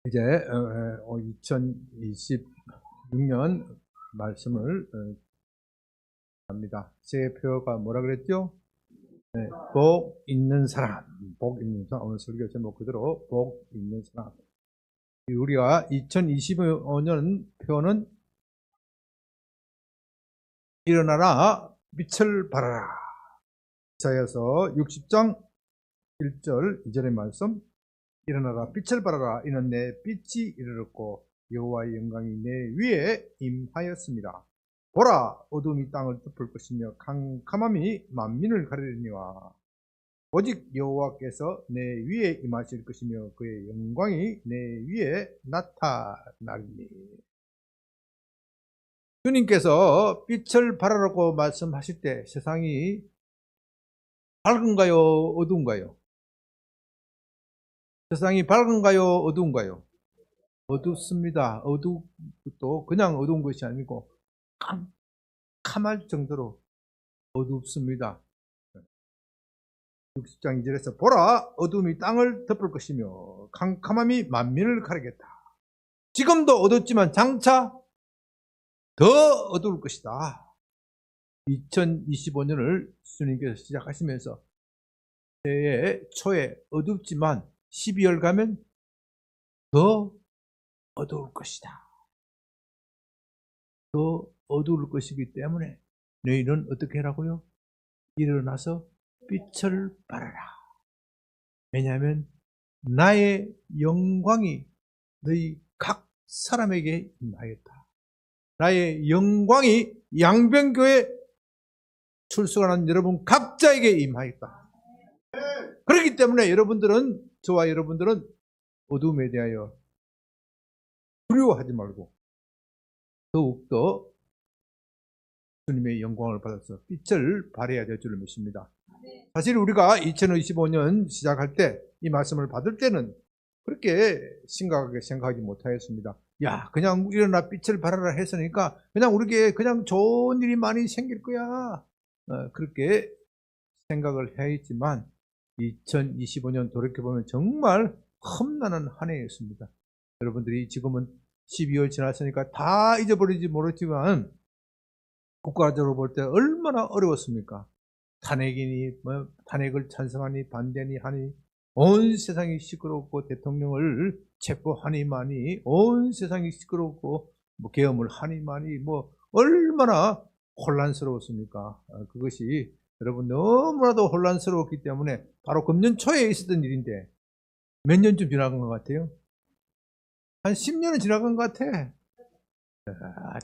이제 2026년 말씀을 합니다. 제 표가 뭐라 그랬죠? 네, 복 있는 사람, 복 있는 사람. 오늘 설교 제목 그대로 복 있는 사람. 우리가 2025년 표는 일어나라 빛을 발하라. 이사야서 60장 1절 2절의 말씀. 일어나라 빛을 발하라. 이는 내 빛이 이르렀고 여호와의 영광이 내 위에 임하였습니다. 보라 어둠이 땅을 덮을 것이며 캄캄함이 만민을 가리리니와 오직 여호와께서 내 위에 임하실 것이며 그의 영광이 내 위에 나타나리니. 주님께서 빛을 발하라고 말씀하실 때 세상이 밝은가요 어두운가요? 세상이 밝은가요 어두운가요? 어둡습니다. 어둡도 그냥 어두운 것이 아니고 깜깜할 정도로 어둡습니다. 60장 2절에서 보라 어둠이 땅을 덮을 것이며 캄캄함이 만민을 가리겠다. 지금도 어둡지만 장차 더 어두울 것이다. 2025년을 주님께서 시작하시면서 새해 초에 어둡지만 12월 가면 더 어두울 것이다. 더 어두울 것이기 때문에 너희는 어떻게 하라고요? 일어나서 빛을 발하라. 왜냐하면 나의 영광이 너희 각 사람에게 임하였다. 나의 영광이 양변교회 출석하는 여러분 각자에게 임하였다. 그렇기 때문에 여러분들은, 저와 여러분들은 어둠에 대하여 두려워하지 말고 더욱더 주님의 영광을 받아서 빛을 발해야 될 줄을 믿습니다. 사실 우리가 2025년 시작할 때 이 말씀을 받을 때는 그렇게 심각하게 생각하지 못하였습니다. 야, 그냥 일어나 빛을 발하라 했으니까 그냥 우리에게 그냥 좋은 일이 많이 생길 거야. 그렇게 생각을 해있지만 2025년 돌이켜보면 정말 험난한 한 해였습니다. 여러분들이 지금은 12월 지났으니까 다 잊어버리지 모르지만 국가적으로 볼 때 얼마나 어려웠습니까? 탄핵이니 탄핵을 찬성하니 반대니 하니 온 세상이 시끄럽고 대통령을 체포하니 마니 온 세상이 시끄럽고 계엄을 하니 마니 얼마나 혼란스러웠습니까? 그것이 여러분 너무나도 혼란스러웠기 때문에 바로 금년 초에 있었던 일인데 몇 년쯤 지나간 것 같아요? 한 10년은 지나간 것 같아.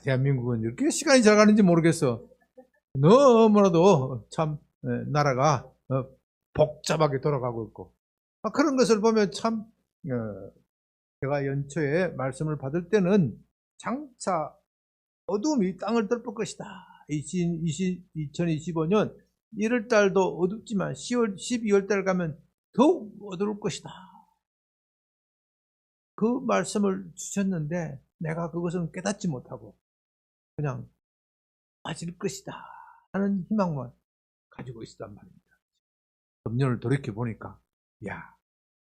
대한민국은 이렇게 시간이 잘 가는지 모르겠어. 너무나도 참 나라가 복잡하게 돌아가고 있고 그런 것을 보면 참 제가 연초에 말씀을 받을 때는 장차 어둠이 땅을 덮을 것이다. 2025년 1월달도 어둡지만 10월, 12월달 가면 더욱 어두울 것이다. 그 말씀을 주셨는데 내가 그것은 깨닫지 못하고 그냥 빠질 것이다 하는 희망만 가지고 있었단 말입니다. 금년을 돌이켜보니까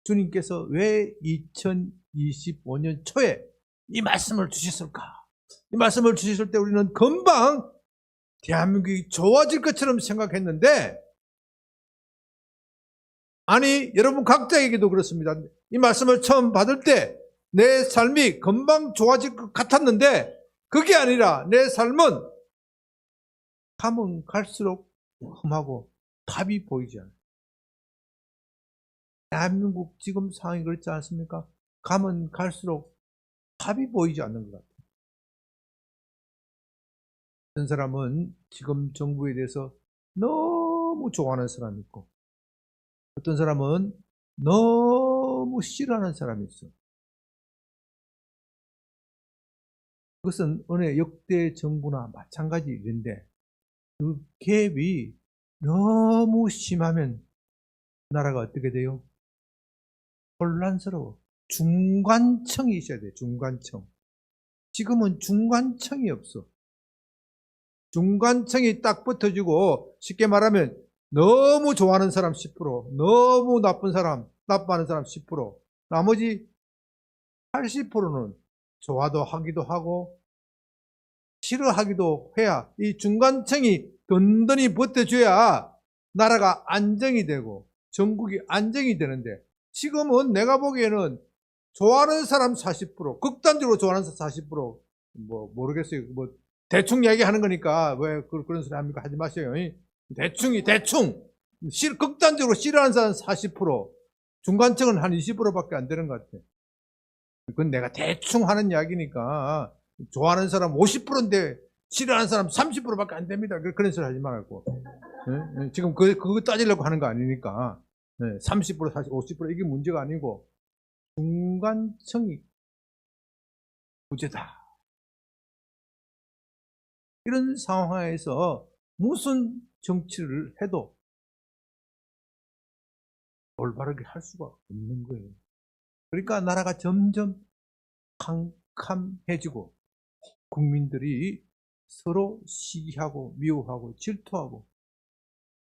주님께서 왜 2025년 초에 이 말씀을 주셨을까? 이 말씀을 주셨을 때 우리는 금방 대한민국이 좋아질 것처럼 생각했는데 아니 여러분 각자에게도 그렇습니다. 이 말씀을 처음 받을 때 내 삶이 금방 좋아질 것 같았는데 그게 아니라 내 삶은 가면 갈수록 험하고 답이 보이지 않아요. 대한민국 지금 상황이 그렇지 않습니까? 가면 갈수록 답이 보이지 않는 것 같아요. 어떤 사람은 지금 정부에 대해서 너무 좋아하는 사람이 있고 어떤 사람은 너무 싫어하는 사람이 있어. 그것은 어느 역대 정부나 마찬가지 일인데 그 갭이 너무 심하면 나라가 어떻게 돼요? 혼란스러워. 중간층이 있어야 돼요. 중간층. 지금은 중간층이 없어. 중간층이 딱 붙어지고 쉽게 말하면 너무 좋아하는 사람 10%, 너무 나쁜 사람, 나빠하는 사람 10%, 나머지 80%는 좋아도 하기도 하고 싫어하기도 해야 이 중간층이 든든히 버텨줘야 나라가 안정이 되고 전국이 안정이 되는데 지금은 내가 보기에는 좋아하는 사람 40%, 극단적으로 좋아하는 사람 40%, 모르겠어요. 대충 얘기하는 거니까 왜 그런 소리 합니까? 하지 마세요. 대충. 극단적으로 싫어하는 사람 40%, 중간층은 한 20%밖에 안 되는 것 같아요. 그건 내가 대충 하는 이야기니까 좋아하는 사람 50%인데 싫어하는 사람 30%밖에 안 됩니다. 그런 소리 하지 말고. 지금 그거 따지려고 하는 거 아니니까. 30%, 40%, 50% 이게 문제가 아니고 중간층이 부재다. 이런 상황에서 무슨 정치를 해도 올바르게 할 수가 없는 거예요. 그러니까 나라가 점점 캄캄해지고 국민들이 서로 시기하고 미워하고 질투하고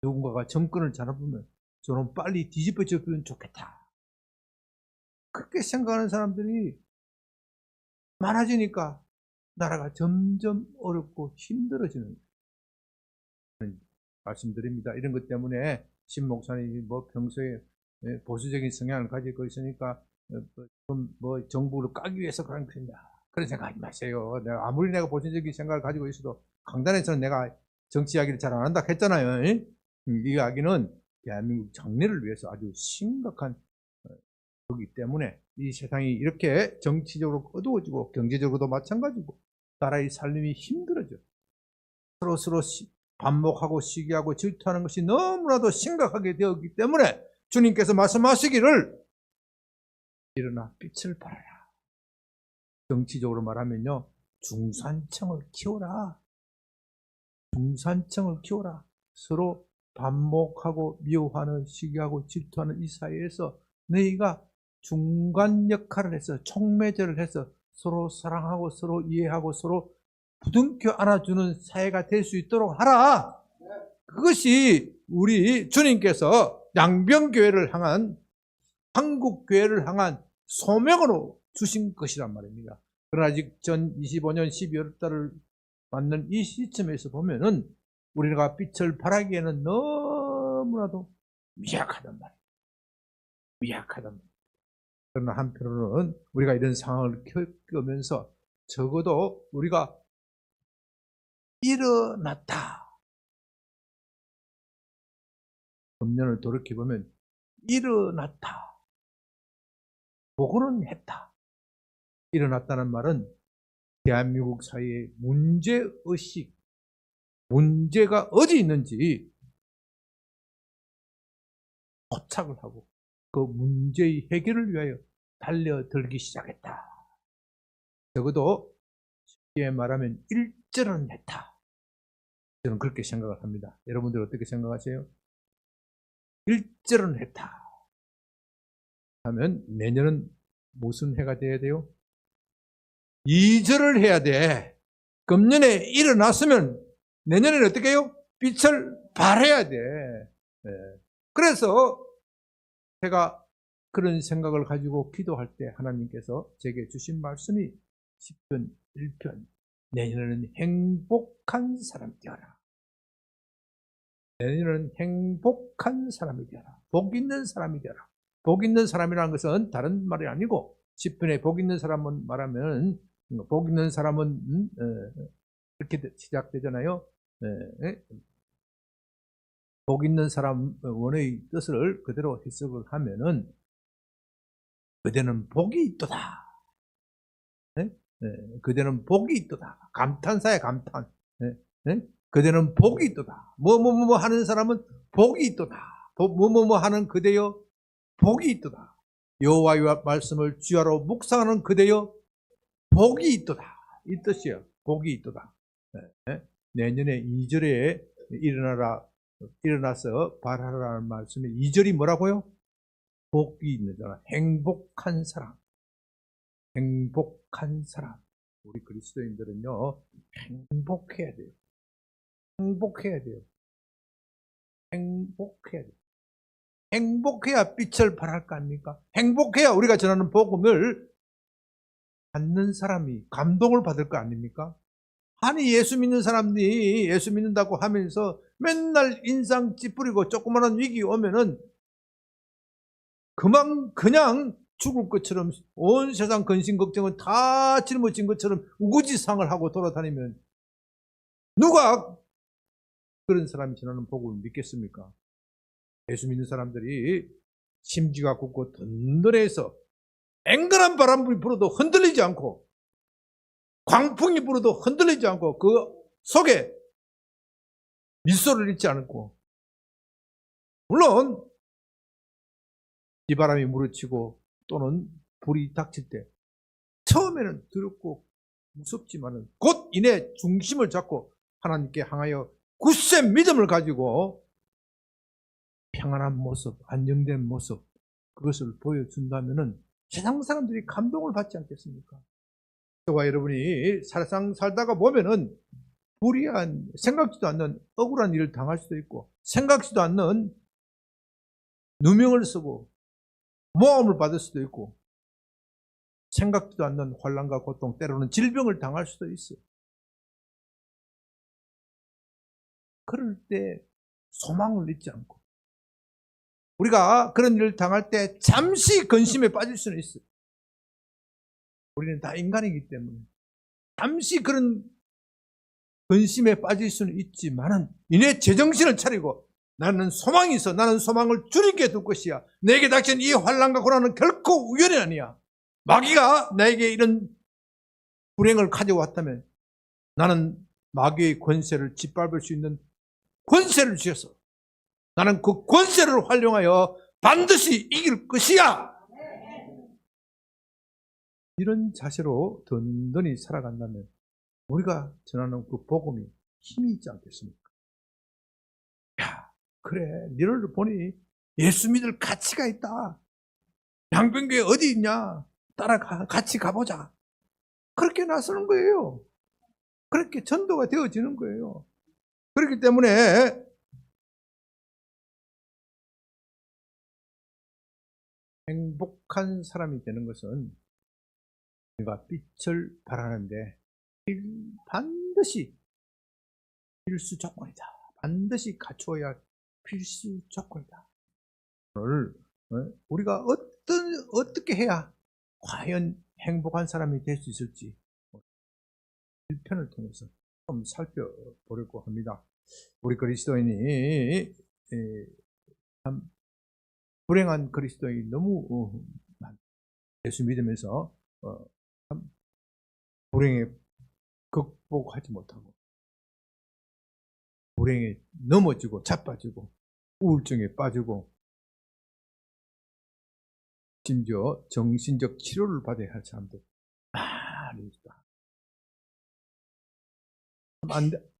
누군가가 정권을 잡으면 저는 빨리 뒤집어졌으면 좋겠다. 그렇게 생각하는 사람들이 많아지니까 나라가 점점 어렵고 힘들어지는 말씀드립니다. 이런 것 때문에 신 목사님이 평소에 보수적인 성향을 가지고 있으니까 정부를 까기 위해서 그런 생각하지 마세요. 아무리 내가 보수적인 생각을 가지고 있어도 강단에서는 내가 정치 이야기를 잘 안 한다 했잖아요. 이 이야기는 대한민국 장래를 위해서 아주 심각한 거기 때문에 이 세상이 이렇게 정치적으로 어두워지고 경제적으로도 마찬가지고 나라의 살림이 힘들어져. 서로 반목하고 시기하고 질투하는 것이 너무나도 심각하게 되었기 때문에 주님께서 말씀하시기를 일어나 빛을 발하라. 정치적으로 말하면요, 중산층을 키워라. 중산층을 키워라. 서로 반목하고 미워하는 시기하고 질투하는 이 사이에서 너희가 중간 역할을 해서 촉매제를 해서 서로 사랑하고 서로 이해하고 서로 부둥켜 안아주는 사회가 될 수 있도록 하라. 그것이 우리 주님께서 양병교회를 향한 한국교회를 향한 소명으로 주신 것이란 말입니다. 그러나 아직 전 25년 12월 달을 맞는 이 시점에서 보면은 우리가 빛을 발하기에는 너무나도 미약하단 말이에요. 미약하단 말이에요. 그러나 한편으로는 우리가 이런 상황을 겪으면서 적어도 우리가 일어났다. 금년을 돌이켜보면 일어났다. 보고는 했다. 일어났다는 말은 대한민국 사회의 문제의식, 문제가 어디 있는지 포착을 하고 그 문제의 해결을 위하여 달려들기 시작했다. 적어도 쉽게 말하면 일절은 했다. 저는 그렇게 생각을 합니다. 여러분들 어떻게 생각하세요? 일절은 했다. 하면 내년은 무슨 해가 돼야 돼요? 2절을 해야 돼. 금년에 일어났으면 내년에는 어떻게 해요? 빛을 발해야 돼. 네. 그래서 제가 그런 생각을 가지고 기도할 때 하나님께서 제게 주신 말씀이 10편 1편 내년에는 행복한 사람이 되어라. 내년에는 행복한 사람이 되어라. 복 있는 사람이 되어라. 복 있는 사람이라는 것은 다른 말이 아니고 10편에 복 있는 사람은 말하면 복 있는 사람은 이렇게 시작되잖아요. 복 있는 사람 원의 뜻을 그대로 해석을 하면은 그대는 복이 있도다. 그대는 복이 있도다. 감탄사야 감탄. 그대는 복이 있도다. 뭐 하는 사람은 복이 있도다. 뭐 하는 그대여 복이 있도다. 여호와의 말씀을 주야로 묵상하는 그대여 복이 있도다. 이 뜻이에요. 복이 있도다. 내년에 2절에 일어나서 발하라는 말씀에 2절이 뭐라고요? 복이 있는 사람, 행복한 사람. 행복한 사람. 우리 그리스도인들은요, 행복해야 돼요. 행복해야 돼요. 행복해야 돼요. 행복해야 빛을 발할 거 아닙니까? 행복해야 우리가 전하는 복음을 받는 사람이 감동을 받을 거 아닙니까? 아니, 예수 믿는 사람들이 예수 믿는다고 하면서 맨날 인상 찌푸리고 조그마한 위기 오면은 그냥 죽을 것처럼 온 세상 근심 걱정은 다 짊어진 것처럼 우거지상을 하고 돌아다니면 누가 그런 사람이 전하는 복음을 믿겠습니까? 예수 믿는 사람들이 심지가 굳고 든든해서 앵간한 바람이 불어도 흔들리지 않고 광풍이 불어도 흔들리지 않고 그 속에 미소를 잃지 않고, 물론 비바람이 무르치고 또는 불이 닥칠 때 처음에는 두렵고 무섭지만은 곧 이내 중심을 잡고 하나님께 향하여 굳센 믿음을 가지고 평안한 모습, 안정된 모습, 그것을 보여준다면은 세상 사람들이 감동을 받지 않겠습니까? 저와 여러분이 세상 살다가 보면은 불의한, 생각지도 않는 억울한 일을 당할 수도 있고, 생각지도 않는 누명을 쓰고 모함을 받을 수도 있고, 생각지도 않는 환난과 고통, 때로는 질병을 당할 수도 있어요. 그럴 때 소망을 잊지 않고, 우리가 그런 일을 당할 때 잠시 근심에 빠질 수는 있어요. 우리는 다 인간이기 때문에 잠시 그런 근심에 빠질 수는 있지만은 이내 제정신을 차리고 나는 소망이 있어. 나는 소망을 주님께 둘 것이야. 내게 닥친 이 환난과 고난은 결코 우연이 아니야. 마귀가 나에게 이런 불행을 가져왔다면 나는 마귀의 권세를 짓밟을 수 있는 권세를 주셔서 나는 그 권세를 활용하여 반드시 이길 것이야. 이런 자세로 든든히 살아간다면 우리가 전하는 그 복음이 힘이 있지 않겠습니까? 야, 그래, 너를 보니 예수 믿을 가치가 있다. 양평교회 어디 있냐? 따라가, 같이 가보자. 그렇게 나서는 거예요. 그렇게 전도가 되어지는 거예요. 그렇기 때문에 행복한 사람이 되는 것은 우리가 빛을 발하는데 반드시 필수 조건이다. 반드시 갖추어야 할 필수 조건이다. 오늘 우리가 어떻게 해야 과연 행복한 사람이 될 수 있을지 1편을 통해서 좀 살펴보려고 합니다. 우리 그리스도인이 참 불행한 그리스도인이 너무 예수 믿으면서 참 불행에 극복하지 못하고 불행에 넘어지고 자빠지고 우울증에 빠지고 심지어 정신적 치료를 받아야 할 사람들 많이 있다.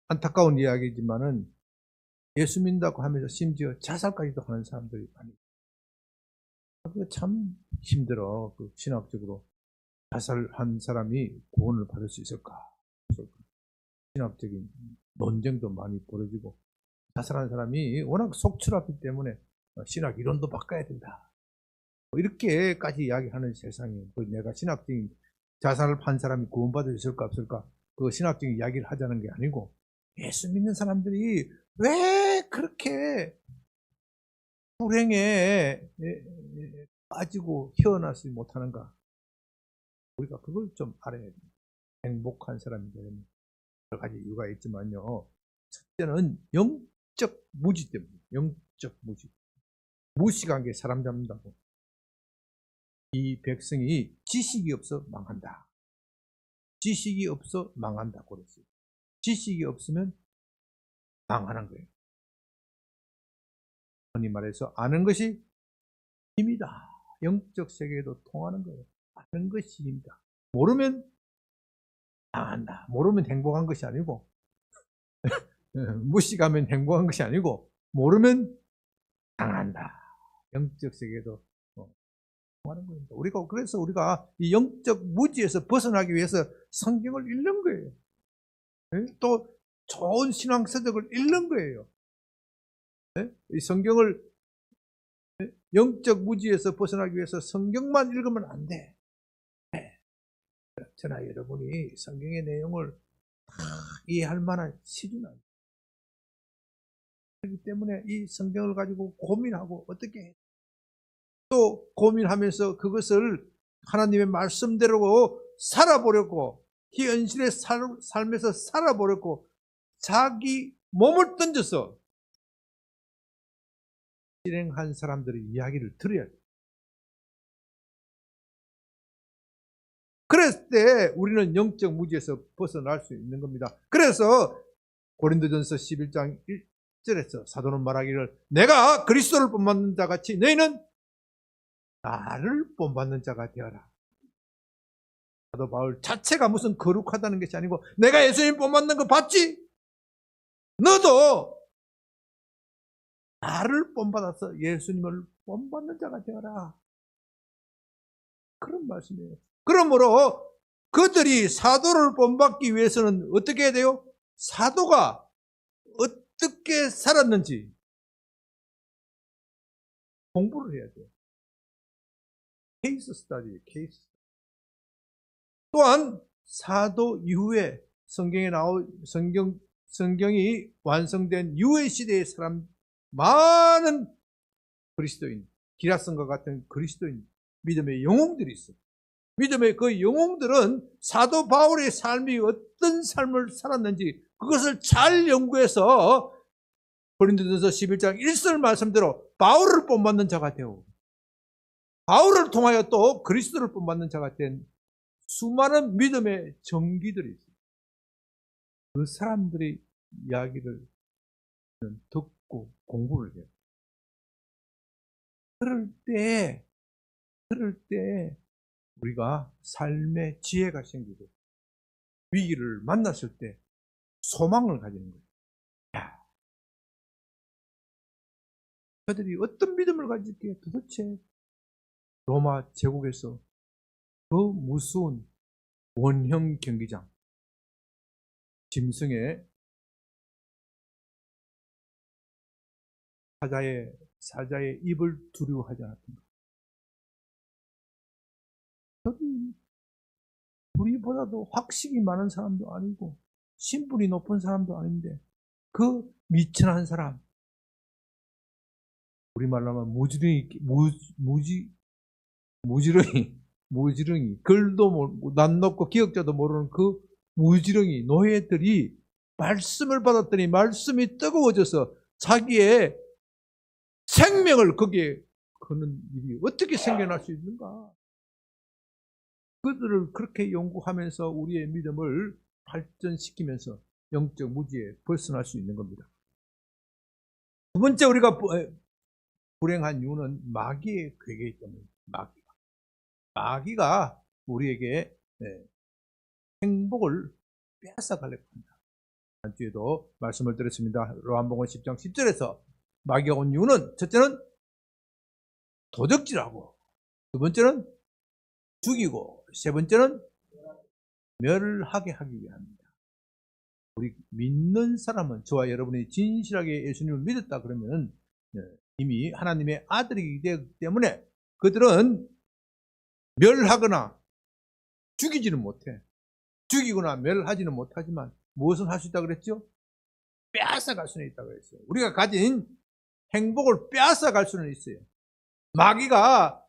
안타까운 이야기지만은 예수 믿는다고 하면서 심지어 자살까지도 하는 사람들이 많이 있다. 그게 참 힘들어. 그 신학적으로 자살한 사람이 구원을 받을 수 있을까? 신학적인 논쟁도 많이 벌어지고 자살한 사람이 워낙 속출하기 때문에 신학 이론도 바꿔야 된다. 이렇게까지 이야기하는 세상에 내가 신학적인 자살을 한 사람이 구원받을 수 있을까 없을까? 그 신학적인 이야기를 하자는 게 아니고 예수 믿는 사람들이 왜 그렇게 불행에 빠지고 헤어나지 못하는가? 우리가 그걸 좀 알아야 됩니다. 행복한 사람이 되려면 여러 가지 이유가 있지만요. 첫째는 영적 무지 때문에. 영적 무지. 무식한 게 사람 잡는다고. 이 백성이 지식이 없어 망한다. 지식이 없어 망한다고 그랬어요. 지식이 없으면 망하는 거예요. 흔히 말해서 아는 것이 힘이다. 영적 세계에도 통하는 거예요. 아는 것이 힘이다. 모르면 망한다. 모르면 행복한 것이 아니고 무식하면 행복한 것이 아니고 모르면 당한다. 영적 세계도 통하는 겁니다. 그래서 우리가 이 영적 무지에서 벗어나기 위해서 성경을 읽는 거예요. 또 좋은 신앙 서적을 읽는 거예요. 이 성경을 영적 무지에서 벗어나기 위해서 성경만 읽으면 안 돼. 저나 여러분이 성경의 내용을 다 이해할 만한 수준은 아니에요. 그렇기 때문에 이 성경을 가지고 고민하고 어떻게 해. 또 고민하면서 그것을 하나님의 말씀대로 살아보려고 현실의 삶에서 살아보려고 자기 몸을 던져서 실행한 사람들의 이야기를 들어야 돼요. 그랬을 때 우리는 영적 무지에서 벗어날 수 있는 겁니다. 그래서 고린도전서 11장 1절에서 사도는 말하기를 내가 그리스도를 본받는 자 같이 너희는 나를 본받는 자가 되어라. 사도 바울 자체가 무슨 거룩하다는 것이 아니고 내가 예수님 본받는 거 봤지? 너도 나를 본받아서 예수님을 본받는 자가 되어라. 그런 말씀이에요. 그러므로 그들이 사도를 본받기 위해서는 어떻게 해야 돼요? 사도가 어떻게 살았는지 공부를 해야 돼요. 케이스 스터디, 케이스. 또한 사도 이후에 성경이 완성된 이후의 시대의 사람 많은 그리스도인, 기라성과 같은 그리스도인, 믿음의 영웅들이 있어요. 믿음의 그 영웅들은 사도 바울의 삶이 어떤 삶을 살았는지 그것을 잘 연구해서 고린도전서 11장 1절 말씀대로 바울을 본받는 자가 되고 바울을 통하여 또 그리스도를 본받는 자가 된 수많은 믿음의 정기들이 있어요. 그 사람들의 이야기를 듣고 공부를 해요. 그럴 때 우리가 삶의 지혜가 생기고 위기를 만났을 때 소망을 가지는 거예요. 야, 그들이 어떤 믿음을 가질게 도대체 로마 제국에서 그 무서운 원형 경기장 짐승의 사자의 입을 두려워하지 않았던가. 우리보다도 학식이 많은 사람도 아니고 신분이 높은 사람도 아닌데 그 미천한 사람, 우리말로 하면 무지렁이, 글도 모르고 낯 높고 기억자도 모르는 그 무지렁이 노예들이 말씀을 받았더니 말씀이 뜨거워져서 자기의 생명을 거기에 거는 일이 어떻게 생겨날 수 있는가? 그들을 그렇게 연구하면서 우리의 믿음을 발전시키면서 영적 무지에 벗어날 수 있는 겁니다. 두 번째 우리가 불행한 이유는 마귀의 괴계이기 때문입니다. 마귀가 우리에게 행복을 빼앗아가려고 합니다. 한주에도 말씀을 드렸습니다. 요한복음 10장 10절에서 마귀가 온 이유는 첫째는 도적질하고 두 번째는 죽이고 세 번째는 멸하게 하기 위함입니다. 우리 믿는 사람은 저와 여러분이 진실하게 예수님을 믿었다 그러면 이미 하나님의 아들이기 때문에 그들은 멸하거나 죽이지는 못해. 죽이거나 멸하지는 못하지만 무엇은 할 수 있다고 그랬죠? 빼앗아갈 수는 있다고 그랬어요. 우리가 가진 행복을 빼앗아갈 수는 있어요. 마귀가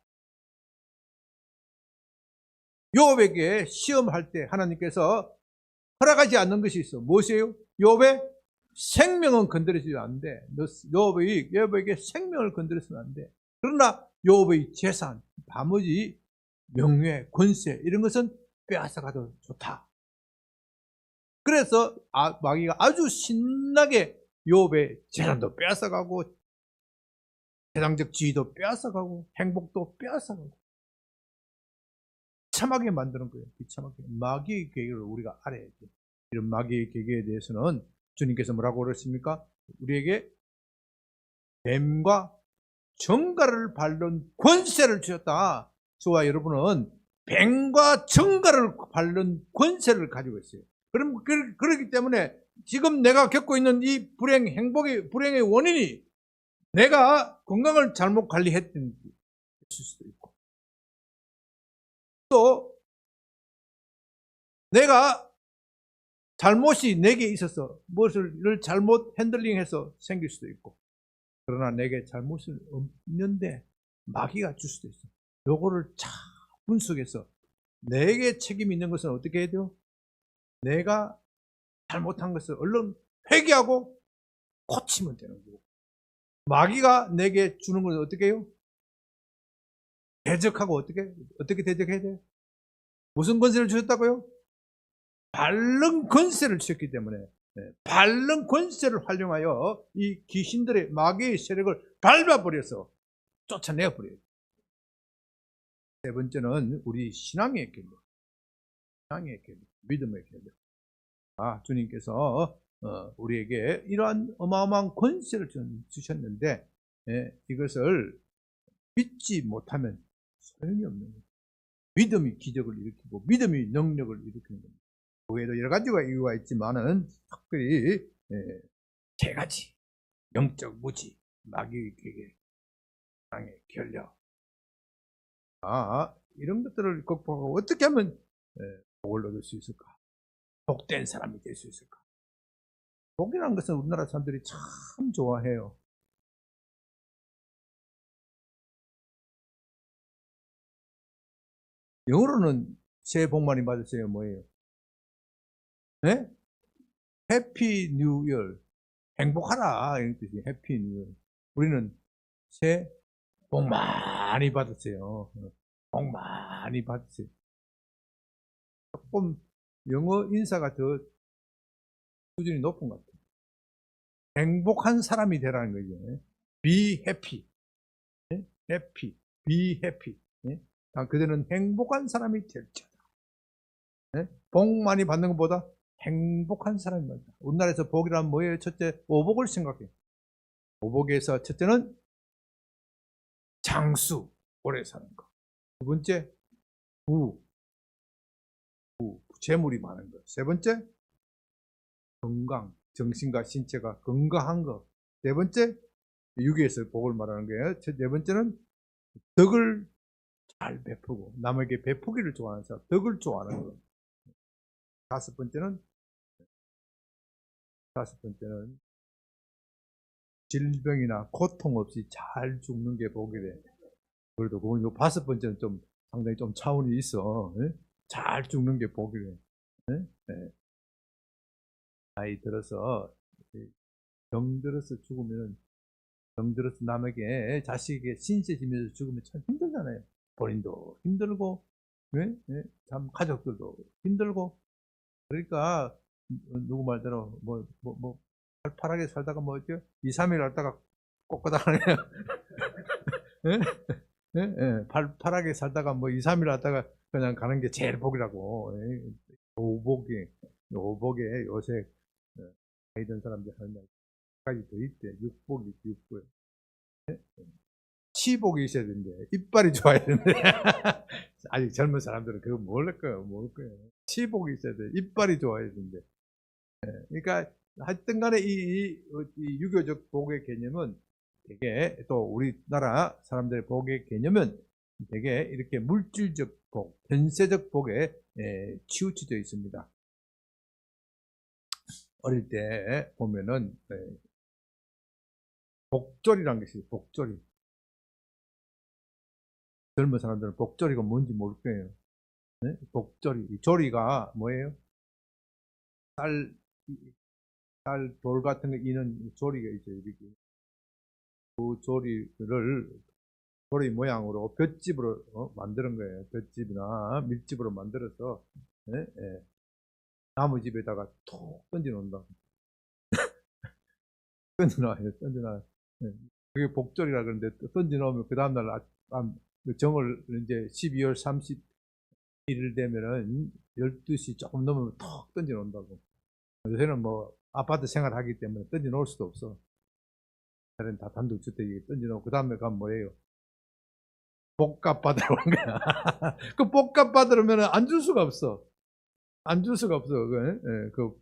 욥에게 시험할 때 하나님께서 허락하지 않는 것이 있어. 무엇이에요? 욥의 생명은 건드려지면 안 돼. 욥에게 생명을 건드려서는 안 돼. 그러나 욥의 재산, 나머지 명예, 권세 이런 것은 빼앗아가도 좋다. 그래서 마귀가 아주 신나게 욥의 재산도 빼앗아가고 세상적 지위도 빼앗아가고 행복도 빼앗아가고 비참하게 만드는 거예요. 비참하게. 마귀의 계획을 우리가 알아야 돼요. 이런 마귀의 계획에 대해서는 주님께서 뭐라고 그러십니까? 우리에게 뱀과 정갈을 밟는 권세를 주셨다. 저와 여러분은 뱀과 정갈을 밟는 권세를 가지고 있어요. 그렇기 때문에 지금 내가 겪고 있는 이 불행의 원인이 내가 건강을 잘못 관리했던 게 있을 수도 있고 또 내가 잘못이 내게 있어서 무엇을 잘못 핸들링해서 생길 수도 있고, 그러나 내게 잘못은 없는데 마귀가 줄 수도 있어. 요거를 잘 분석해서 내게 책임이 있는 것은 어떻게 해야 돼요? 내가 잘못한 것을 얼른 회개하고 고치면 되는 거고, 마귀가 내게 주는 것은 어떻게 해요? 대적하고 어떻게 대적해야 돼요? 무슨 권세를 주셨다고요? 바른 권세를 주셨기 때문에 바른 권세를 활용하여 이 귀신들의 마귀의 세력을 밟아버려서 쫓아내어버려요. 세 번째는 우리 신앙의 결론, 믿음의 결론. 주님께서 우리에게 이러한 어마어마한 권세를 주셨는데 이것을 믿지 못하면 소용이 없는 거예요. 믿음이 기적을 일으키고 믿음이 능력을 일으키는 겁니다. 그 외에도 여러 가지가 이유가 있지만은 특별히 세 가지: 영적 무지, 마귀에게 땅의 결력. 이런 것들을 극복하고 어떻게 하면 복을 얻을 수 있을까? 복된 사람이 될 수 있을까? 복이라는 것은 우리나라 사람들이 참 좋아해요. 영어로는 새해 복 많이 받으세요 뭐예요? 네? 해피 뉴 이어. 행복하라 이런 뜻이 해피 뉴 이어. 우리는 새해 복 많이 받으세요. 복 많이 받으세요. 조금 영어 인사가 더 수준이 높은 것 같아요. 행복한 사람이 되라는 거죠. Be happy. happy. Be happy. 그들은 행복한 사람이 될지어다. 복 많이 받는 것보다 행복한 사람이 많다. 우리나라에서 복이란 뭐예요? 첫째, 오복을 생각해요. 오복에서 첫째는 장수, 오래 사는 것. 두 번째, 재물이 많은 것. 세 번째, 건강, 정신과 신체가 건강한 것. 네 번째, 유기에서 복을 말하는 거예요. 네 번째는 덕을 잘 베푸고 남에게 베푸기를 좋아하는 사람, 덕을 좋아하는 것. 다섯 번째는 질병이나 고통 없이 잘 죽는 게 복이래. 그래도 그건 요 다섯 번째는 좀 상당히 좀 차원이 있어. 잘 죽는 게 복이래. 나이 들어서 병들어서 죽으면, 병들어서 남에게 자식에게 신세지면서 죽으면 참 힘들잖아요. 본인도 힘들고, 참 가족들도 힘들고. 그러니까 누구 말대로 팔팔하게 살다가 뭐죠? 2, 3일 살다가 꼿꼿하네요. 팔팔하게 살다가 2, 3일 살다가 그냥 가는 게 제일 복이라고. 오복에 요새 나이 든 사람들 하는 말까지 더 있대. 육복이 있지, 육복. 치복이 있어야 되는데 이빨이 좋아야 되는데 아직 젊은 사람들은 그거 모를 거예요. 치복이 있어야 돼. 이빨이 좋아야 되는데. 그러니까 하여튼 간에 이 유교적 복의 개념은 되게, 또 우리나라 사람들의 복의 개념은 되게 이렇게 물질적 복, 현세적 복에 치우쳐져 있습니다. 어릴 때 보면은 복졸이라는 것이 있어요. 복졸이. 젊은 사람들은 복졸이가 뭔지 모를 거예요. 복졸이. 조리가 뭐예요? 쌀 돌 같은 거 이는 조리가 있어요. 이렇게. 그 조리 모양으로 볏집으로 만드는 거예요. 볏집이나 밀집으로 만들어서 나무집에다가 톡 던져 놓는다. 던져놔요. 그게 복절이라 그러는데 던져 놓으면 그 다음날 정월 이제 12월 31일 되면은 12시 조금 넘으면 톡 던져 놓는다고. 요새는 아파트 생활하기 때문에 던져 놓을 수도 없어. 다른 다 단독주택에 던져 놓고 그 다음에 가면 뭐예요? 복값 받으러 온 거야. 그 복값 받으려면 안 줄 수가 없어. 안 줄 수가 없어. 그거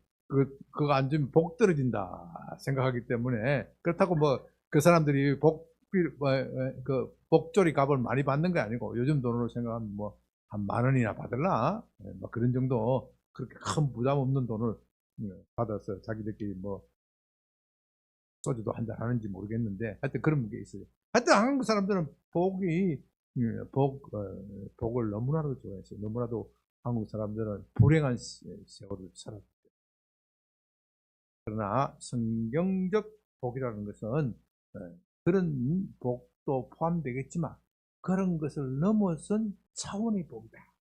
안 주면 복 떨어진다 생각하기 때문에. 그렇다고 그 사람들이 복조리 값을 많이 받는 게 아니고, 요즘 돈으로 생각하면 한 10,000원이나 받을라? 그런 정도 그렇게 큰 부담 없는 돈을 받아서 자기들끼리 뭐 소주도 한잔 하는지 모르겠는데 하여튼 그런 게 있어요. 하여튼 한국 사람들은 복을 너무나도 좋아했어요. 너무나도 한국 사람들은 불행한 세월을 살았어요. 그러나 성경적 복이라는 것은 그런 복도 포함되겠지만 그런 것을 넘어선 차원의 복이다.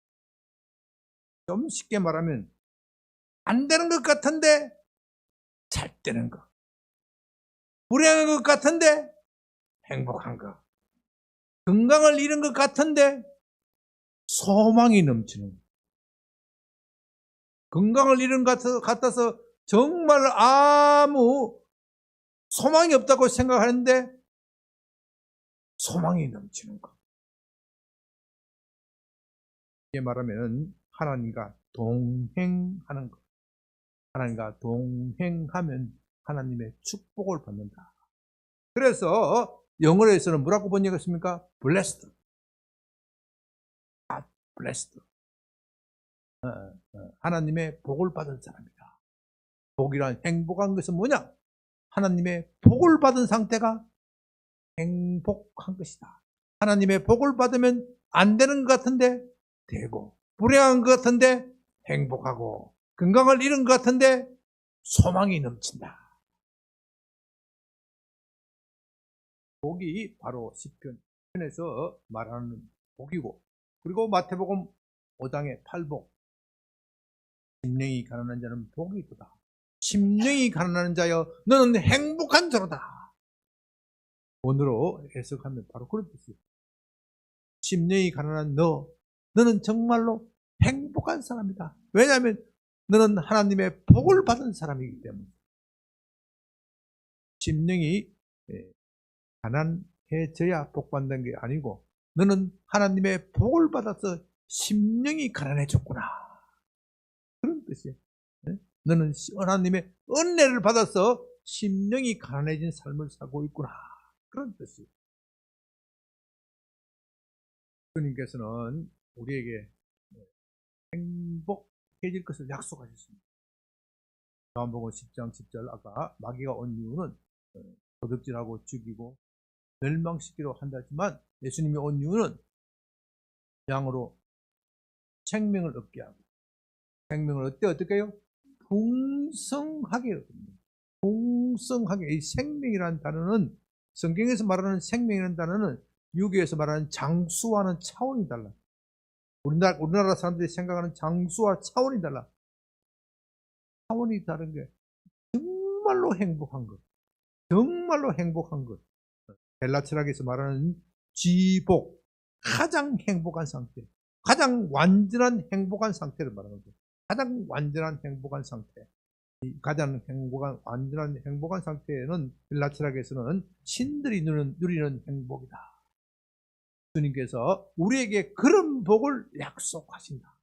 좀 쉽게 말하면 안 되는 것 같은데 잘 되는 것, 불행한 것 같은데 행복한 것, 건강을 잃은 것 같은데 소망이 넘치는 것, 건강을 잃은 것 같아서 정말 아무 소망이 없다고 생각하는데 소망이 넘치는 것. 이게 말하면 하나님과 동행하는 것. 하나님과 동행하면 하나님의 축복을 받는다. 그래서 영어에서는 뭐라고 번역했습니까? blessed. blessed. 하나님의 복을 받은 사람이다. 복이란 행복한 것은 뭐냐? 하나님의 복을 받은 상태가 행복한 것이다. 하나님의 복을 받으면 안 되는 것 같은데 되고, 불행한 것 같은데 행복하고, 건강을 잃은 것 같은데 소망이 넘친다. 복이 바로 시편에서 말하는 복이고, 그리고 마태복음 5장의 8복, 심령이 가난한 자는 복이 있도다. 심령이 가난한 자여 너는 행복한 자로다. 오늘로 해석하면 바로 그런 뜻이에요. 심령이 가난한 너는 정말로 행복한 사람이다. 왜냐하면 너는 하나님의 복을 받은 사람이기 때문에. 심령이 가난해져야 복 받는 게 아니고 너는 하나님의 복을 받아서 심령이 가난해졌구나. 그런 뜻이에요. 너는 하나님의 은혜를 받아서 심령이 가난해진 삶을 살고 있구나. 그런 뜻이에요. 주님께서는 우리에게 행복해질 것을 약속하셨습니다. 요한복음 10장 10절 아까 마귀가 온 이유는 도둑질하고 죽이고 멸망시키려 한다지만 예수님이 온 이유는 양으로 생명을 얻게 하고 생명을 어떻게 해요? 풍성하게 얻습니다. 풍성하게. 이 생명이라는 단어는 성경에서 말하는 생명이라는 단어는 유교에서 말하는 장수와는 차원이 달라. 우리나라 사람들이 생각하는 장수와 차원이 달라. 차원이 다른 게 정말로 행복한 것. 정말로 행복한 것. 헬라 철학에서 말하는 지복, 가장 행복한 상태, 가장 완전한 행복한 상태를 말하는 거예요. 가장 완전한 행복한 상태. 가장 완전한 행복한 상태는 헬라 철학에서는 신들이 누리는 행복이다. 주님께서 우리에게 그런 복을 약속하신다.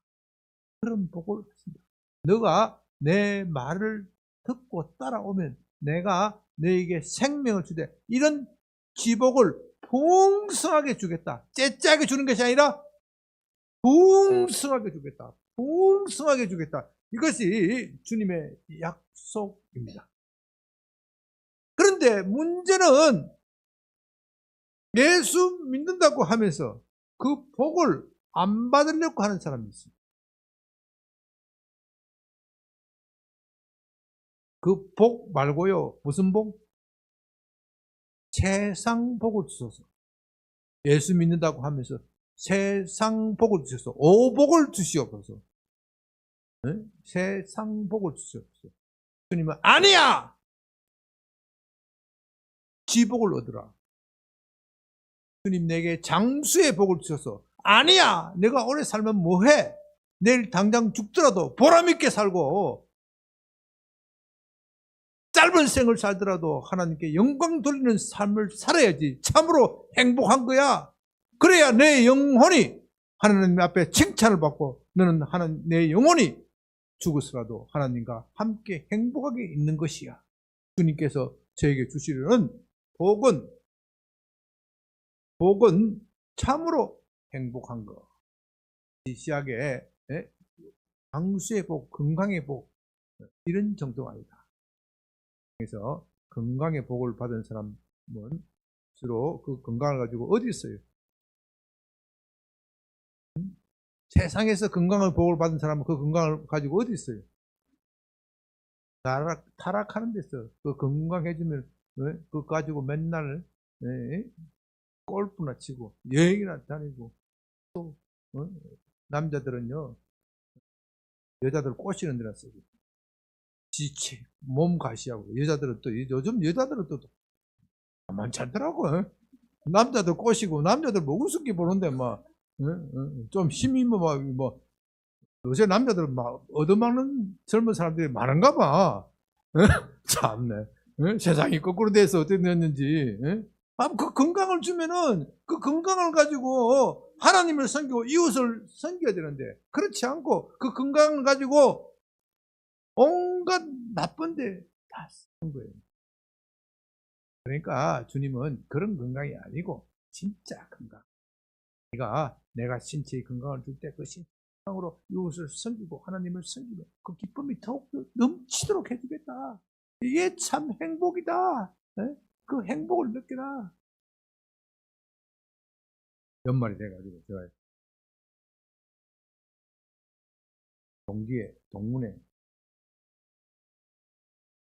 그런 복을 하신다. 너가 내 말을 듣고 따라오면 내가 너에게 생명을 주되 이런 기복을 풍성하게 주겠다. 째짜게 주는 것이 아니라 풍성하게 주겠다. 풍성하게 주겠다. 이것이 주님의 약속입니다. 그런데 문제는 예수 믿는다고 하면서 그 복을 안 받으려고 하는 사람이 있습니다. 그 복 말고요. 무슨 복? 세상 복을 주소서. 예수 믿는다고 하면서 세상 복을 주셔서 오복을 주시옵소서. 네? 세상 복을 주시옵소서. 주님은 아니야! 지복을 얻으라. 주님 내게 장수의 복을 주셔서 아니야! 내가 오래 살면 뭐해? 내일 당장 죽더라도 보람있게 살고 짧은 생을 살더라도 하나님께 영광 돌리는 삶을 살아야지 참으로 행복한 거야. 그래야 내 영혼이 하나님 앞에 칭찬을 받고 너는 내 영혼이 죽어서라도 하나님과 함께 행복하게 있는 것이야. 주님께서 저에게 주시려는 복은 참으로 행복한 거. 이 시약에 장수의 복, 건강의 복, 이런 정도가 아니다. 그래서 건강의 복을 받은 사람은 주로 그 건강을 가지고 어디 있어요? 세상에서 건강을 복을 받은 사람은 그 건강을 가지고 어디 있어요? 타락하는 데 있어. 그 건강해지면 그거 가지고 맨날 골프나 치고 여행이나 다니고 또 남자들은요 여자들 꼬시는 데나 쓰고 지체 몸 가시하고 여자들은 또 요즘 여자들은 또 만만치 않더라고. 남자들 꼬시고 남자들 뭐 우습게 보는데 막 좀 힘이 뭐 요새 남자들은 막 얻어맞는 젊은 사람들이 많은가 봐. 참네. 세상이 거꾸로 돼서 어떻게 됐는지. 그 건강을 주면은 그 건강을 가지고 하나님을 섬기고 이웃을 섬겨야 되는데 그렇지 않고 그 건강을 가지고 온갖 나쁜 데 다 쓰는 거예요. 그러니까 주님은 그런 건강이 아니고 진짜 건강. 내가 신체의 건강을 줄 때 그 신강으로 이웃을 섬기고 하나님을 섬기면 그 기쁨이 더욱 넘치도록 해주겠다. 이게 참 행복이다. 그 행복을 느끼라. 연말이 돼가지고 제가 동문에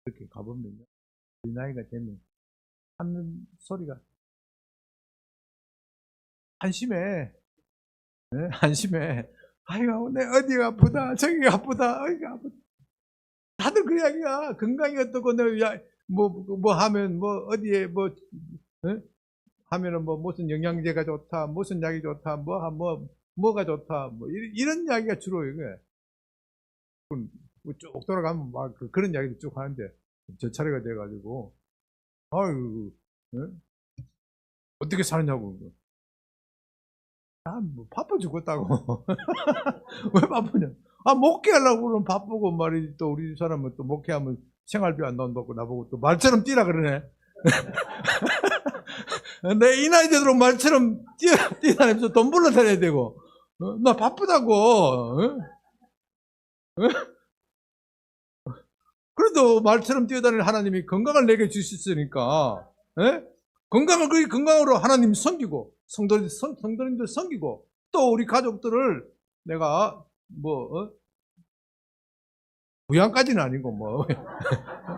이렇게 가보면요. 이 나이가 되면 하는 소리가 한심해. 한심해. 아이고, 내 어디가 아프다. 저기가 아프다. 어디가 아프다. 다들 그 이야기야. 건강이 어떻고, 뭐 하면, 어디에, 하면은 무슨 영양제가 좋다. 무슨 약이 좋다. 뭐가 좋다. 이런 이야기가 주로 이거야. 쭉 돌아가면 막 그런 이야기도 쭉 하는데, 저 차례가 돼가지고, 아유, 어떻게 사느냐고. 뭐 바빠 죽겠다고. 왜 바쁘냐? 목회하려고 그러면 바쁘고 말이지. 또 우리 사람은 또 목회하면 생활비 안 나온다고 나보고 또 말처럼 뛰라 그러네. 내 이 나이 되도록 말처럼 뛰다니면서 돈 벌러 다녀야 되고. 나 바쁘다고. 그래도 말처럼 뛰어다니는 하나님이 건강을 내게 주셨으니까. 건강으로 하나님 섬기고 성도님들 섬기고 또 우리 가족들을 내가 부양까지는 아니고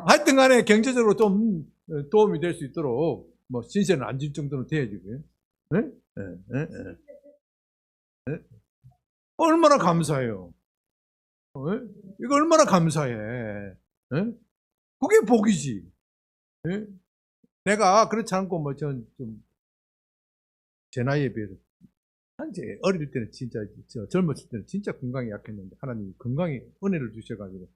하여튼 간에 경제적으로 좀 도움이 될 수 있도록 신세는 안 질 정도는 돼야지. 얼마나 감사해요. 이거 얼마나 감사해. 그게 복이지. 내가 그렇지 않고 제 나이에 비해서 현재 어릴 때는 진짜 젊었을 때는 진짜 건강이 약했는데 하나님이 건강에 은혜를 주셔가지고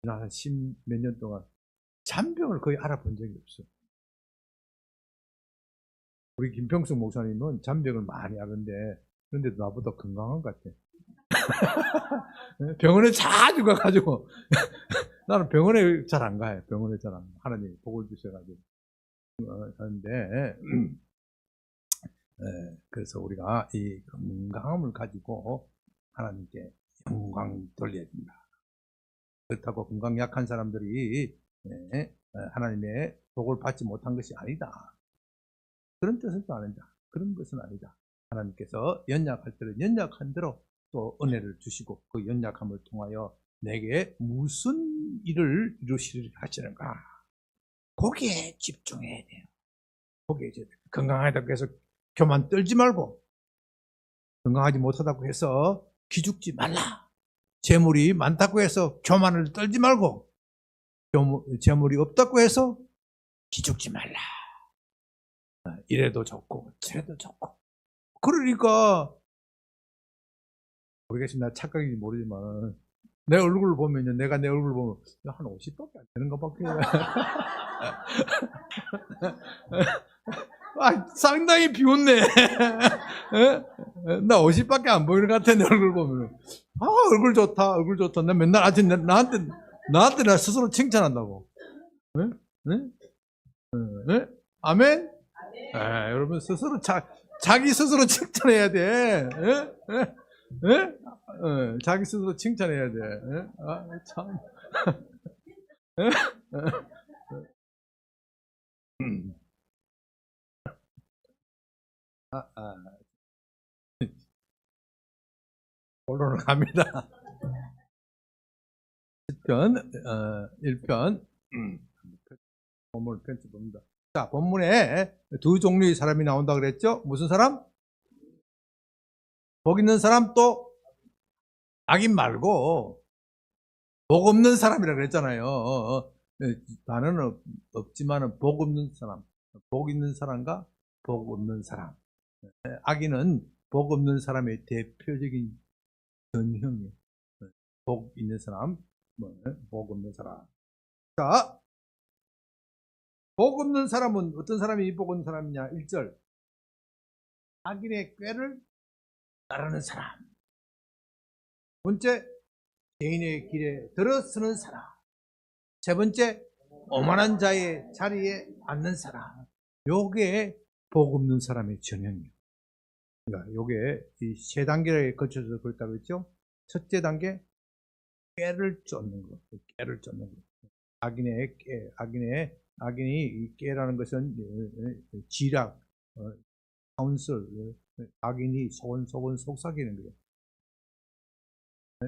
한 10몇 년 동안 잔병을 거의 알아본 적이 없어. 우리 김평숙 목사님은 잔병을 많이 하는데 그런데도 나보다 건강한 것 같아. 병원에 자주 가가지고 나는 병원에 잘 안 가요. 병원에 잘 안 가. 하나님이 복을 주셔가지고 하는데 그래서 우리가 이 건강함을 가지고 하나님께 영광 돌려야 된다. 그렇다고 건강 약한 사람들이 하나님의 복을 받지 못한 것이 아니다. 그런 뜻은 또 아니다. 그런 것은 아니다. 하나님께서 연약할 때는 연약한 대로 또 은혜를 주시고 그 연약함을 통하여 내게 무슨 일을 이루시려 하시는가. 거기에 집중해야 돼요. 거기에 건강하다고 해서 교만 떨지 말고 건강하지 못하다고 해서 기죽지 말라. 재물이 많다고 해서 교만을 떨지 말고 재물이 없다고 해서 기죽지 말라. 이래도 좋고 저래도 좋고. 그러니까 모르겠습니다. 착각인지 모르지만 내 얼굴을 보면요. 내가 내 얼굴을 보면 한 50밖에 안 되는 것밖에. 상당히 비웃네. 나 50밖에 안 보이는 것 같아. 내 얼굴 보면. 얼굴 좋다. 얼굴 좋다. 나 맨날 아직 나한테 나 스스로 칭찬한다고. 아멘? 여러분 스스로 자기 스스로 칭찬해야 돼. 예? 자기 스스로 칭찬해야 돼. 예? 아, 참. 예? 아. 본론으로 갑니다. 10편, 1편. 본문을 펼쳐봅니다. 자, 본문에 두 종류의 사람이 나온다 그랬죠? 무슨 사람? 복 있는 사람, 또 악인 말고 복 없는 사람이라고 그랬잖아요. 단어는 없지만 복 없는 사람, 복 있는 사람과 복 없는 사람. 악인은 복 없는 사람의 대표적인 전형이에요. 복 있는 사람, 복 없는 사람. 자, 복 없는 사람은 어떤 사람이 복 없는 사람이냐? 1절. 악인의 꾀를 따르는 사람. 번째, 개인의 길에 들어서는 사람. 세 번째, 오만한 자의 자리에 앉는 사람. 요게 복 없는 사람의 전형이에요. 그러니까 요게 이 세 단계를 거쳐서 그렇다고 했죠. 첫째 단계, 꾀를 쫓는 것. 꾀를 쫓는 것. 악인의 꾀, 악인이 이 꾀라는 것은 지략, 카운슬, 악인이 소곤소곤 속삭이는 거예요.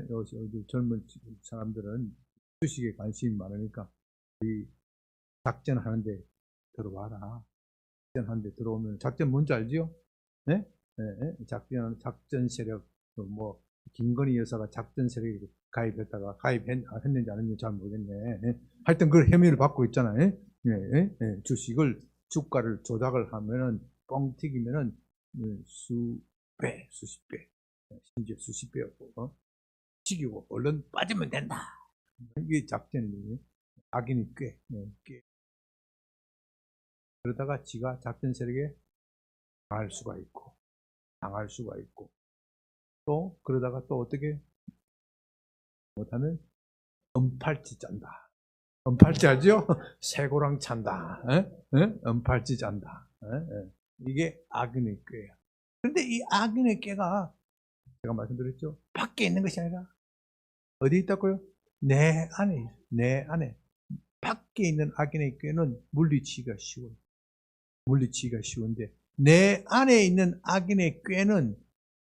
요즘 젊은 사람들은 주식에 관심이 많으니까 이 작전하는데 들어와라. 작전하는데 들어오면 작전 뭔지 알지요? 네? 네. 작전 세력, 뭐 김건희 여사가 작전 세력에 가입했다가 가입했는지 안 했는지 잘 모르겠네. 네? 하여튼 그걸 혐의를 받고 있잖아요. 네? 네. 주가를 조작을 하면은 뻥 튀기면은 수십 배, 심지어 수십 배였고 튀기고 얼른 빠지면 된다. 이게 작전이에요. 악인이 꽤. 그러다가 지가 작전 세력에 당할 수가 있고 또 그러다가 또 어떻게 못하면 은팔찌 짠다. 은팔찌 알죠? 쇠고랑 찬다. 은팔찌 짠다. 이게 악인의 꾀야. 그런데 이 악인의 꾀가 제가 말씀드렸죠. 밖에 있는 것이 아니라 어디 있다고요? 내 안에. 밖에 있는 악인의 꾀는 물리치기가 쉬워요. 물리치기가 쉬운데 내 안에 있는 악인의 꾀는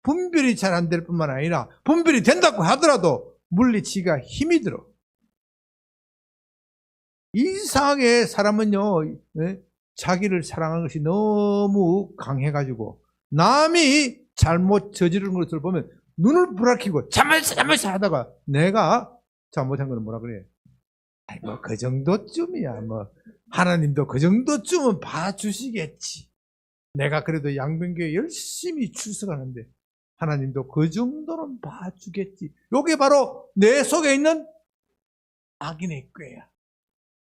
분별이 잘 안 될 뿐만 아니라 분별이 된다고 하더라도 물리치기가 힘이 들어. 이상하게 사람은요, 자기를 사랑하는 것이 너무 강해가지고 남이 잘못 저지르는 것을 보면 눈을 부라키고 잘못했어 하다가 내가 잘못한 거는 뭐라 그래? 뭐 그 정도쯤이야. 뭐 하나님도 그 정도쯤은 봐주시겠지. 내가 그래도 양변교회 열심히 출석하는데 하나님도 그 정도는 봐주겠지. 요게 바로 내 속에 있는 악인의 꾀야.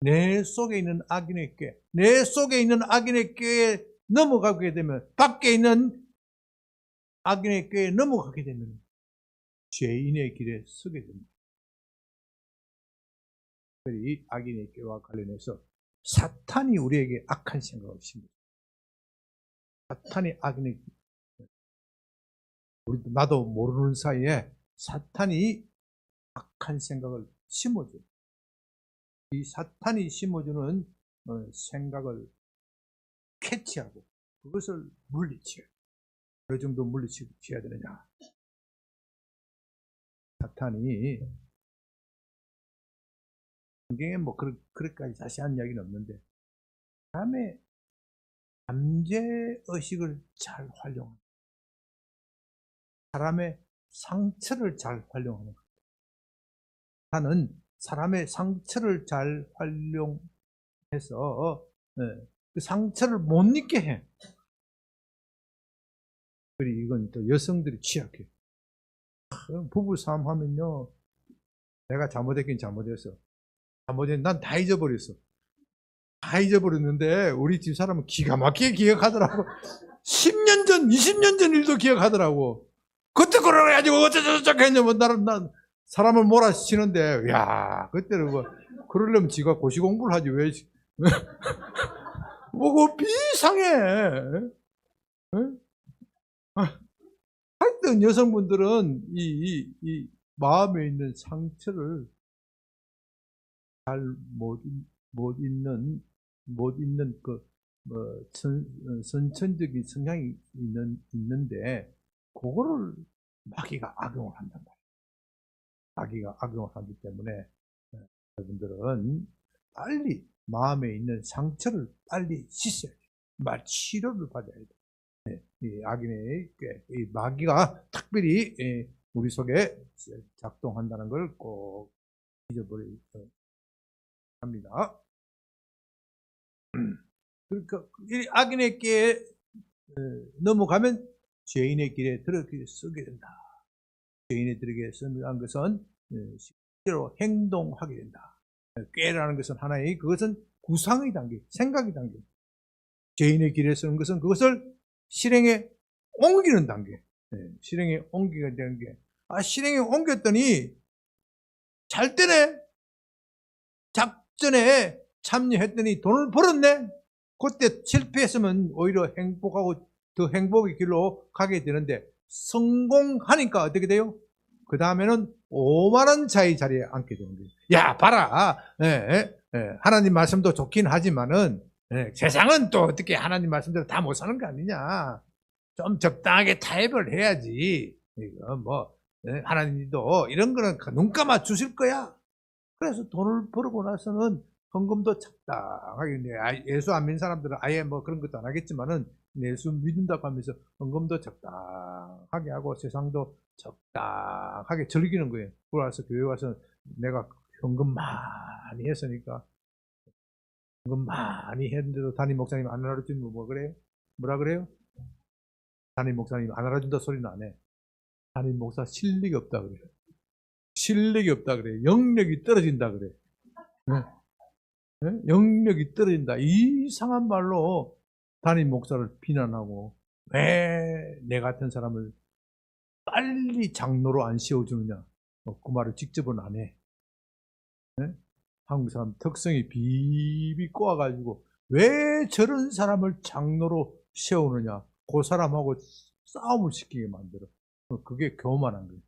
내 속에 있는 악인의 꾀. 내 속에 있는 악인의 꾀에 넘어가게 되면 밖에 있는 악인의 꾀에 넘어가게 되면 죄인의 길에 서게 됩니다. 이 악인의 꾀와 관련해서 사탄이 우리에게 악한 생각을 심어요. 사탄이 악인의 우리도 나도 모르는 사이에 사탄이 악한 생각을 심어줘요. 이 사탄이 심어주는 생각을 캐치하고 그것을 물리쳐요. 어느 정도 물리쳐야 되느냐. 사탄이 성경에 뭐 그렇게까지 자세한 이야기는 없는데 사람의 잠재의식을 잘 활용하는 사람의 상처를 잘 활용하는 것. 사탄은 사람의 상처를 잘 활용해서 그 상처를 못 잊게 해. 그리고 이건 또 여성들이 취약해. 부부싸움 하면요, 내가 잘못했긴 잘못했어. 난 다 잊어버렸어. 다 잊어버렸는데 우리 집 사람은 기가 막히게 기억하더라고. 10년 전, 20년 전 일도 기억하더라고. 그때 그래가지고 어쩌저쩌고 했냐면 난 사람을 몰아치는데, 야, 그때는 뭐 그러려면 지가 고시 공부를 하지 왜? 뭐 비상해. 하여튼 여성분들은 이 마음에 있는 상처를 잘 못 잊는 선천적인 성향이 있는데, 그거를 마귀가 악용을 한단 말이에요. 마귀가 악용을 하기 때문에 여러분들은 빨리 마음에 있는 상처를 빨리 씻어야 돼요. 치료를 받아야 돼요. 이 악인의 이 마귀가 특별히 우리 속에 작동한다는 걸 꼭 잊어버려야 합니다. 그러니까 이 악인의 길에 넘어가면 죄인의 길에 들어가게 쓰게 된다. 죄인의 길에 쓰는 것은 실제로 행동하게 된다. 꾀라는 것은 하나의 그것은 구상의 단계, 생각의 단계. 죄인의 길에 쓰는 것은 그것을 실행에 옮기는 단계. 실행에 옮기게 되는 게. 실행에 옮겼더니 잘 되네. 작전에 참여했더니 돈을 벌었네. 그때 실패했으면 오히려 행복하고 더 행복의 길로 가게 되는데, 성공하니까 어떻게 돼요? 그 다음에는 오만한 자의 자리에 앉게 되는 거예요. 야, 봐라. 하나님 말씀도 좋긴 하지만은 세상은 또 어떻게 하나님 말씀대로 다 못 사는 거 아니냐. 좀 적당하게 타협을 해야지. 이거 하나님도 이런 거는 눈 감아 주실 거야. 그래서 돈을 벌고 나서는 헌금도 적당하게, 예수 안 믿는 사람들은 아예 그런 것도 안 하겠지만은, 예수 믿는다고 하면서 헌금도 적당하게 하고 세상도 적당하게 즐기는 거예요. 그래서 교회 와서 내가 헌금 많이 했으니까, 헌금 많이 했는데도 담임 목사님 안 알아주면 그래요? 뭐라 그래요? 담임 목사님 안 알아준다 소리는 안 해. 담임 목사 실력이 없다 그래요. 실력이 없다 그래. 영력이 떨어진다 그래. 영력이 떨어진다. 이상한 말로 담임 목사를 비난하고, 왜 내 같은 사람을 빨리 장로로 안 씌워주느냐. 그 말을 직접은 안 해. 한국 사람 특성이 비비 꼬아가지고 왜 저런 사람을 장로로 세우느냐. 그 사람하고 싸움을 시키게 만들어. 그게 교만한 거예요.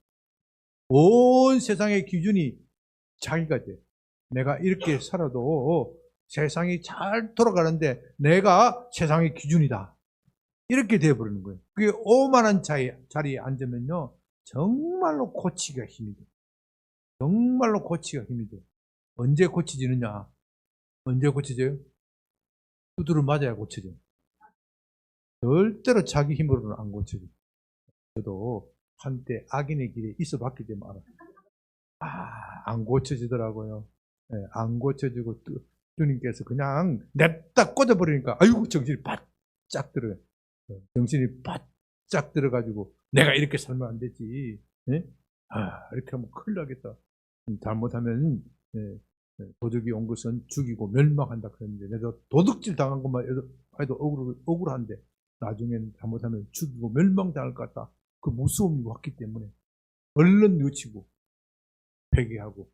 온 세상의 기준이 자기가 돼. 내가 이렇게 살아도 세상이 잘 돌아가는데 내가 세상의 기준이다. 이렇게 돼버리는 거예요. 그게 오만한 자리에 앉으면요, 정말로 고치기가 힘이 돼요. 정말로 고치기가 힘이 돼요. 언제 고치지느냐? 언제 고치져요? 두드려 맞아야 고치죠. 절대로 자기 힘으로는 안 고치죠. 저도 한때 악인의 길에 있어 봤기 때문에 알아요. 안 고쳐지더라고요. 안 고쳐지고 주님께서 그냥 냅다 꽂아버리니까, 아이고, 정신이 바짝 들어요. 정신이 바짝 들어가지고 내가 이렇게 살면 안 되지. 이렇게 하면 큰일 나겠다. 잘못하면 도둑이 온 것은 죽이고 멸망한다 그랬는데, 내가 도둑질 당한 것만 해도 억울한데 나중에는 잘못하면 죽이고 멸망당할 것 같다. 그 무서움이 왔기 때문에 얼른 놓치고 회개하고,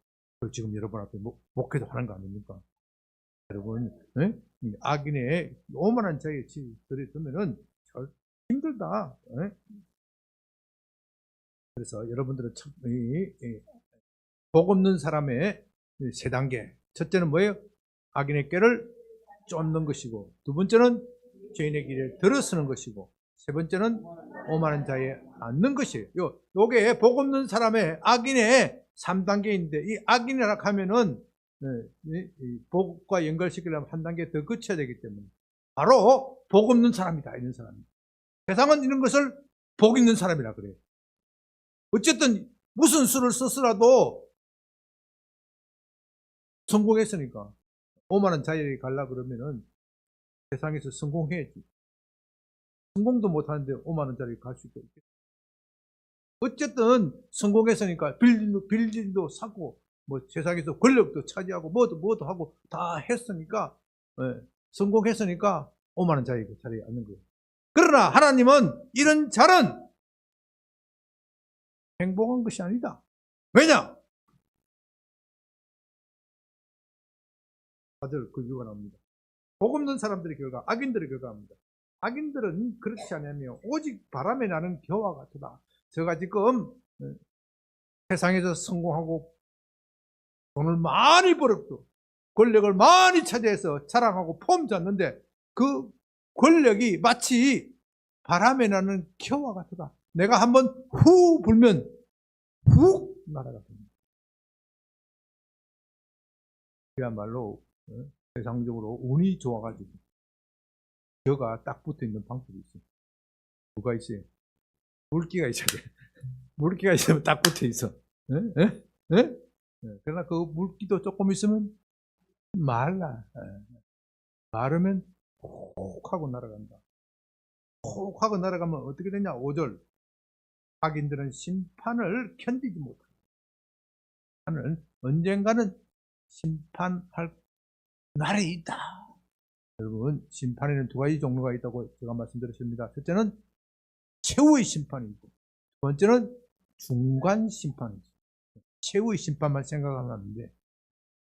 지금 여러분 앞에 목회도 하는 거 아닙니까? 여러분, 악인의 오만한 자에 들이두면은 힘들다. 그래서 여러분들은 복 없는 사람의 세 단계. 첫째는 뭐예요? 악인의 꾀를 쫓는 것이고, 두 번째는 죄인의 길에 들어서는 것이고, 세 번째는 오만한 자에 앉는 것이에요. 요게 복 없는 사람의 악인의 3단계인데, 이 악인이라 하면은 복과 연결시키려면 한 단계 더 거쳐야 되기 때문에 바로 복 없는 사람이다, 이런 사람입니다. 세상은 이런 것을 복 있는 사람이라 그래요. 어쨌든 무슨 수를 썼으라도 성공했으니까, 오만한 자리에 가려고 그러면은 세상에서 성공해야지. 성공도 못하는데 오만한 자리에 갈 수 있겠지. 어쨌든 성공했으니까 빌딩도 사고, 세상에서 권력도 차지하고, 뭐도 하고 다 했으니까, 성공했으니까 오만한 자리에 앉는 거예요. 그러나 하나님은 이런 자는 행복한 것이 아니다. 왜냐? 다들 그 이유가 나옵니다. 복 없는 사람들의 결과, 악인들의 결과입니다. 악인들은 그렇지 않으며 오직 바람에 나는 겨와 같으다. 제가 지금 세상에서 성공하고 돈을 많이 벌었고 권력을 많이 차지해서 자랑하고 폼 잡는데 그 권력이 마치 바람에 나는 겨와 같다. 내가 한번 후 불면 훅 날아갑니다. 그야말로 세상적으로 운이 좋아가지고 겨가 딱 붙어있는 방법이 있어요. 뭐가 있어요? 물기가 있어야 돼. 물기가 있으면 딱 붙어있어. 그러나 그 물기도 조금 있으면 말라. 마르면 푹 하고 날아간다. 푹 하고 날아가면 어떻게 되냐? 5절. 악인들은 심판을 견디지 못한다. 심판을 언젠가는 심판할 날이 있다. 여러분, 심판에는 두 가지 종류가 있다고 제가 말씀드렸습니다. 첫째는 최후의 심판이 있고, 두 번째는 중간 심판이 있어요. 최후의 심판만 생각하면 안 돼.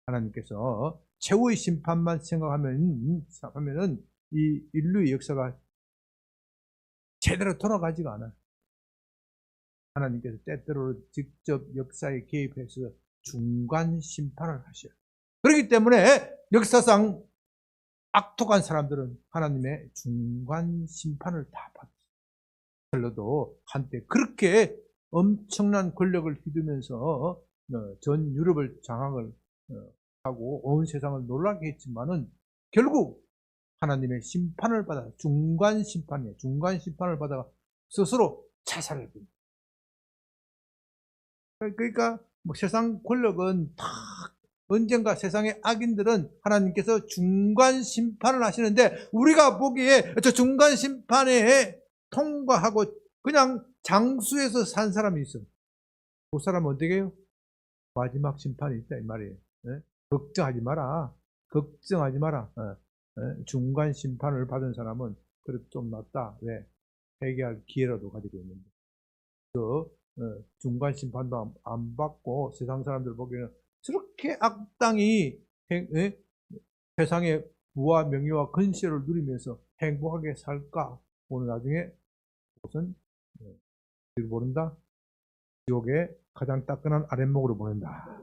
하나님께서 최후의 심판만 생각하면은 이 인류의 역사가 제대로 돌아가지가 않아요. 하나님께서 때때로 직접 역사에 개입해서 중간 심판을 하셔요. 그렇기 때문에 역사상 악독한 사람들은 하나님의 중간 심판을 다 받았어요. 헬러도 한때 그렇게 엄청난 권력을 휘두면서 전 유럽을 장악을 하고 온 세상을 놀라게 했지만은 결국 하나님의 심판을 받아 중간 심판이에요. 중간 심판을 받아 스스로 자살을 합니다. 그러니까 뭐 세상 권력은 다 언젠가 세상의 악인들은 하나님께서 중간 심판을 하시는데 우리가 보기에 저 중간 심판에 통과하고 그냥 장수에서 산 사람이 있어. 그 사람은 어떻게 해요? 마지막 심판이 있다 이 말이에요. 네? 걱정하지 마라. 걱정하지 마라. 중간 심판을 받은 사람은 그래도 좀 낫다. 왜? 회개할 기회라도 가지고 있는데. 중간 심판도 안 받고 세상 사람들 보기에는 저렇게 악당이 세상의 부와 명예와 근세를 누리면서 행복하게 살까? 오늘 나중에 그것은 어디로 보낸다? 지옥의 가장 따끈한 아랫목으로 보낸다.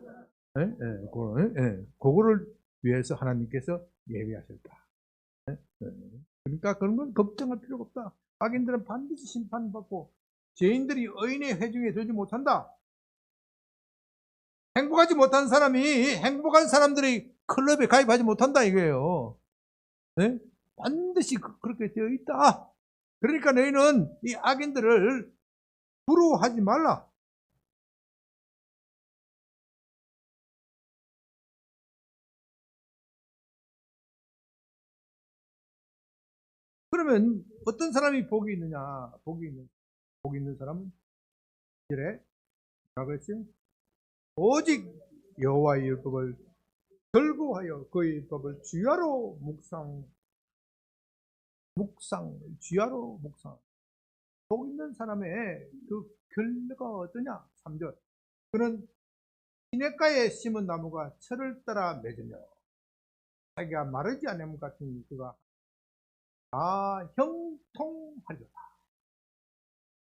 그거를 위해서 하나님께서 예비하셨다. 그러니까 그런 건 걱정할 필요가 없다. 악인들은 반드시 심판받고 죄인들이 의인의 회중에 들지 못한다. 행복하지 못한 사람이 행복한 사람들의 클럽에 가입하지 못한다 이거예요. 네? 반드시 그렇게 되어 있다. 그러니까 너희는 이 악인들을 부러워하지 말라. 그러면 어떤 사람이 복이 있느냐? 복이 있는 사람은 이래 뭐라고 했어요? 오직 여호와의 율법을 즐거워하여 그의 율법을 주야로 주야로 묵상. 복 있는 사람의 그 결과가 어떠냐? 3절. 그는 시냇가에 심은 나무가 철을 따라 맺으며 자기가 마르지 않음 같은 그가 다 형통하리라.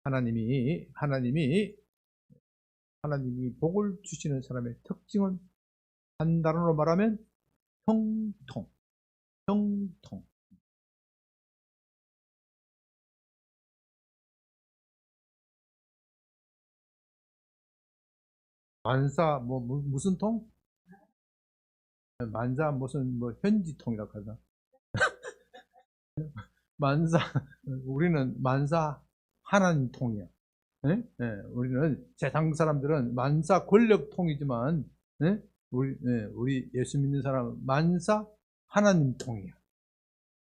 하나님이 복을 주시는 사람의 특징은 한 단어로 말하면 형통. 만사 무슨 통? 만사 무슨 현지통이라고 하나? 만사 우리는 만사 하나님 통이야. 우리는 세상 사람들은 만사 권력통이지만 우리 예수 믿는 사람은 만사 하나님 통이야.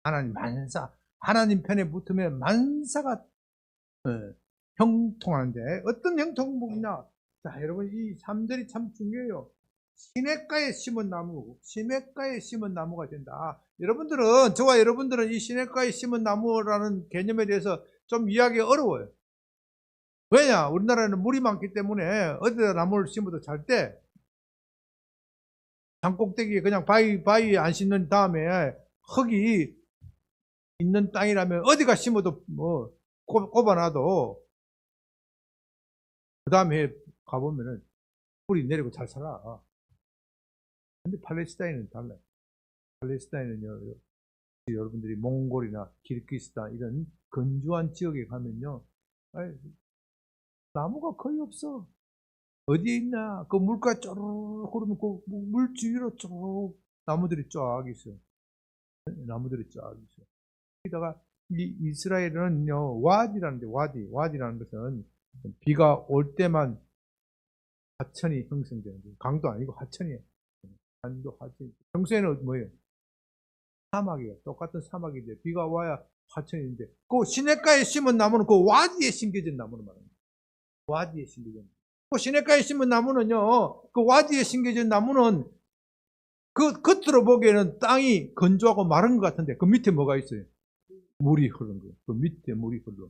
하나님 만사 하나님 편에 붙으면 만사가 형통하는데 어떤 형통복이냐? 자, 여러분 이 3절이 참 중요해요. 시냇가에 심은 나무가 된다. 저와 여러분들은 이 시냇가에 심은 나무라는 개념에 대해서 좀 이해하기가 어려워요. 왜냐? 우리나라에는 물이 많기 때문에 어디다 나무를 심어도 잘 때 산꼭대기에 그냥 바위에 안 심는 다음에 흙이 있는 땅이라면 어디가 심어도 꼽아놔도 그 다음에 가보면은 뿌리 내리고 잘 살아. 근데 팔레스타인은 달라요. 팔레스타인은요, 여러분들이 몽골이나 키르기스탄 이런 건조한 지역에 가면요, 아이, 나무가 거의 없어. 어디에 있나? 그 물가 쪼르륵 흐르면 그 물 주위로 쭉 나무들이 쫙 있어요. 나무들이 쫙 있어요. 여기다가 이 이스라엘은요, 와디라는데, 와디라는 것은 비가 올 때만 하천이 형성되는 거예요. 강도 아니고 하천이에요. 강도 하천. 평소에는 뭐예요? 사막이에요. 똑같은 사막인데 비가 와야 하천인데 그 시냇가에 심은 나무는 그 와디에 심겨진 나무는 말합니다. 와디에 심겨진. 그 시냇가에 심은 나무는요, 그 와디에 심겨진 나무는 그 겉으로 보기에는 땅이 건조하고 마른 것 같은데 그 밑에 뭐가 있어요? 물이 흐르는 거예요. 그 밑에 물이 흘러.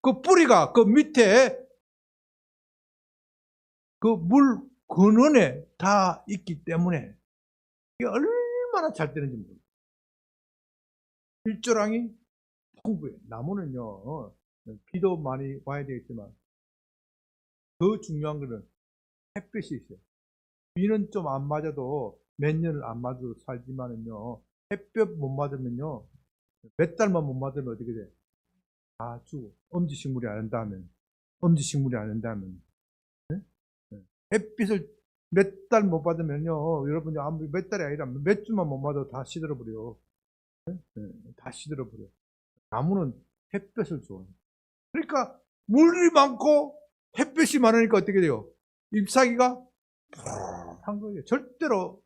그 뿌리가 그 밑에 그 물 근원에 다 있기 때문에 이게 얼마나 잘 되는지 모르겠어요. 일조량이 풍부해. 나무는요, 비도 많이 와야 되겠지만 더 중요한 것은 햇빛이 있어요. 비는 좀 안 맞아도 몇 년을 안 맞아도 살지만은요, 햇볕 못 맞으면요, 몇 달만 못 맞으면 어떻게 돼? 다 죽어. 엄지식물이 안 한다면. 엄지식물이 안 한다면. 네? 네. 햇빛을 몇 달 못 받으면요, 여러분이 아무리 몇 달이 아니라 몇 주만 못 맞아도 다 시들어버려. 네? 네. 다 시들어버려. 나무는 햇볕을 좋아해요. 그러니까 물이 많고 햇볕이 많으니까 어떻게 돼요? 잎사귀가 푸르한 거예요. 절대로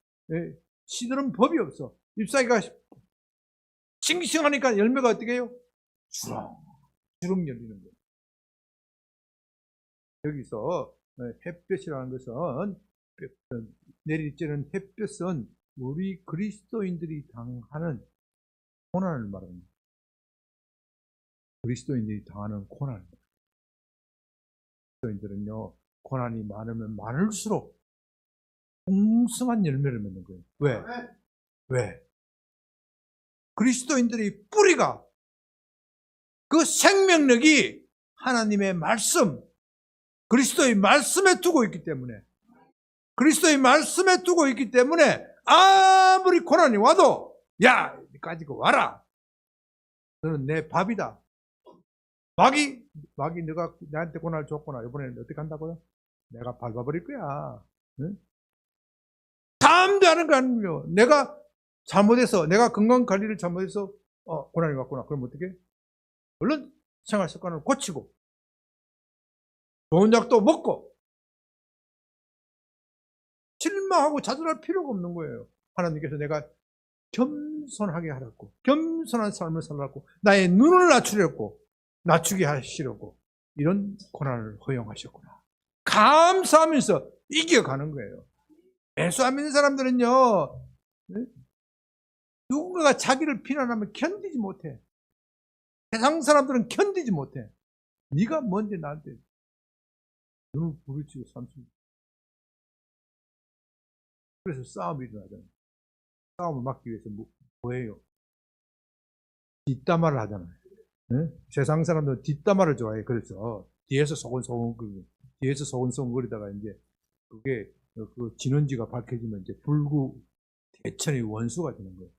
시들은 법이 없어. 잎사귀가 싱싱하니까 열매가 어떻게 해요? 주렁주렁 열리는 거예요. 여기서 햇볕이라는 것은 내리쬐는 햇볕은 우리 그리스도인들이 당하는 고난을 말합니다. 그리스도인들이 당하는 고난입니다. 그리스도인들은요, 고난이 많으면 많을수록 풍성한 열매를 맺는 거예요. 왜? 왜? 그리스도인들의 뿌리가 그 생명력이 하나님의 말씀, 그리스도의 말씀에 두고 있기 때문에, 그리스도의 말씀에 두고 있기 때문에 아무리 고난이 와도 야, 가지고 와라. 너는 내 밥이다. 마귀 너가 나한테 고난을 줬구나. 이번에는 어떻게 한다고요? 내가 밟아버릴 거야. 응? 담대 하는 거 아니에요. 내가 잘못해서, 내가 건강관리를 잘못해서 고난이 왔구나. 그럼 어떻게? 얼른 생활 습관을 고치고 좋은 약도 먹고 실망하고 자살할 필요가 없는 거예요. 하나님께서 내가 겸손하게 하라고, 겸손한 삶을 살라고, 나의 눈을 낮추게 하시려고 이런 고난을 허용하셨구나. 감사하면서 이겨가는 거예요. 예수 안 믿는 사람들은요, 누군가가 자기를 비난하면 견디지 못해. 세상 사람들은 견디지 못해. 네가 뭔데 나한테 눈을 부르치고 삼십니다. 그래서 싸움이 일어나잖아요. 싸움을 막기 위해서 뭐예요? 뒷담화를 하잖아요. 네? 세상 사람들은 뒷담화를 좋아해요. 그래서 뒤에서 소곤소곤거리다가 이제 그게 그 진원지가 밝혀지면 이제 불구 대천의 원수가 되는 거예요.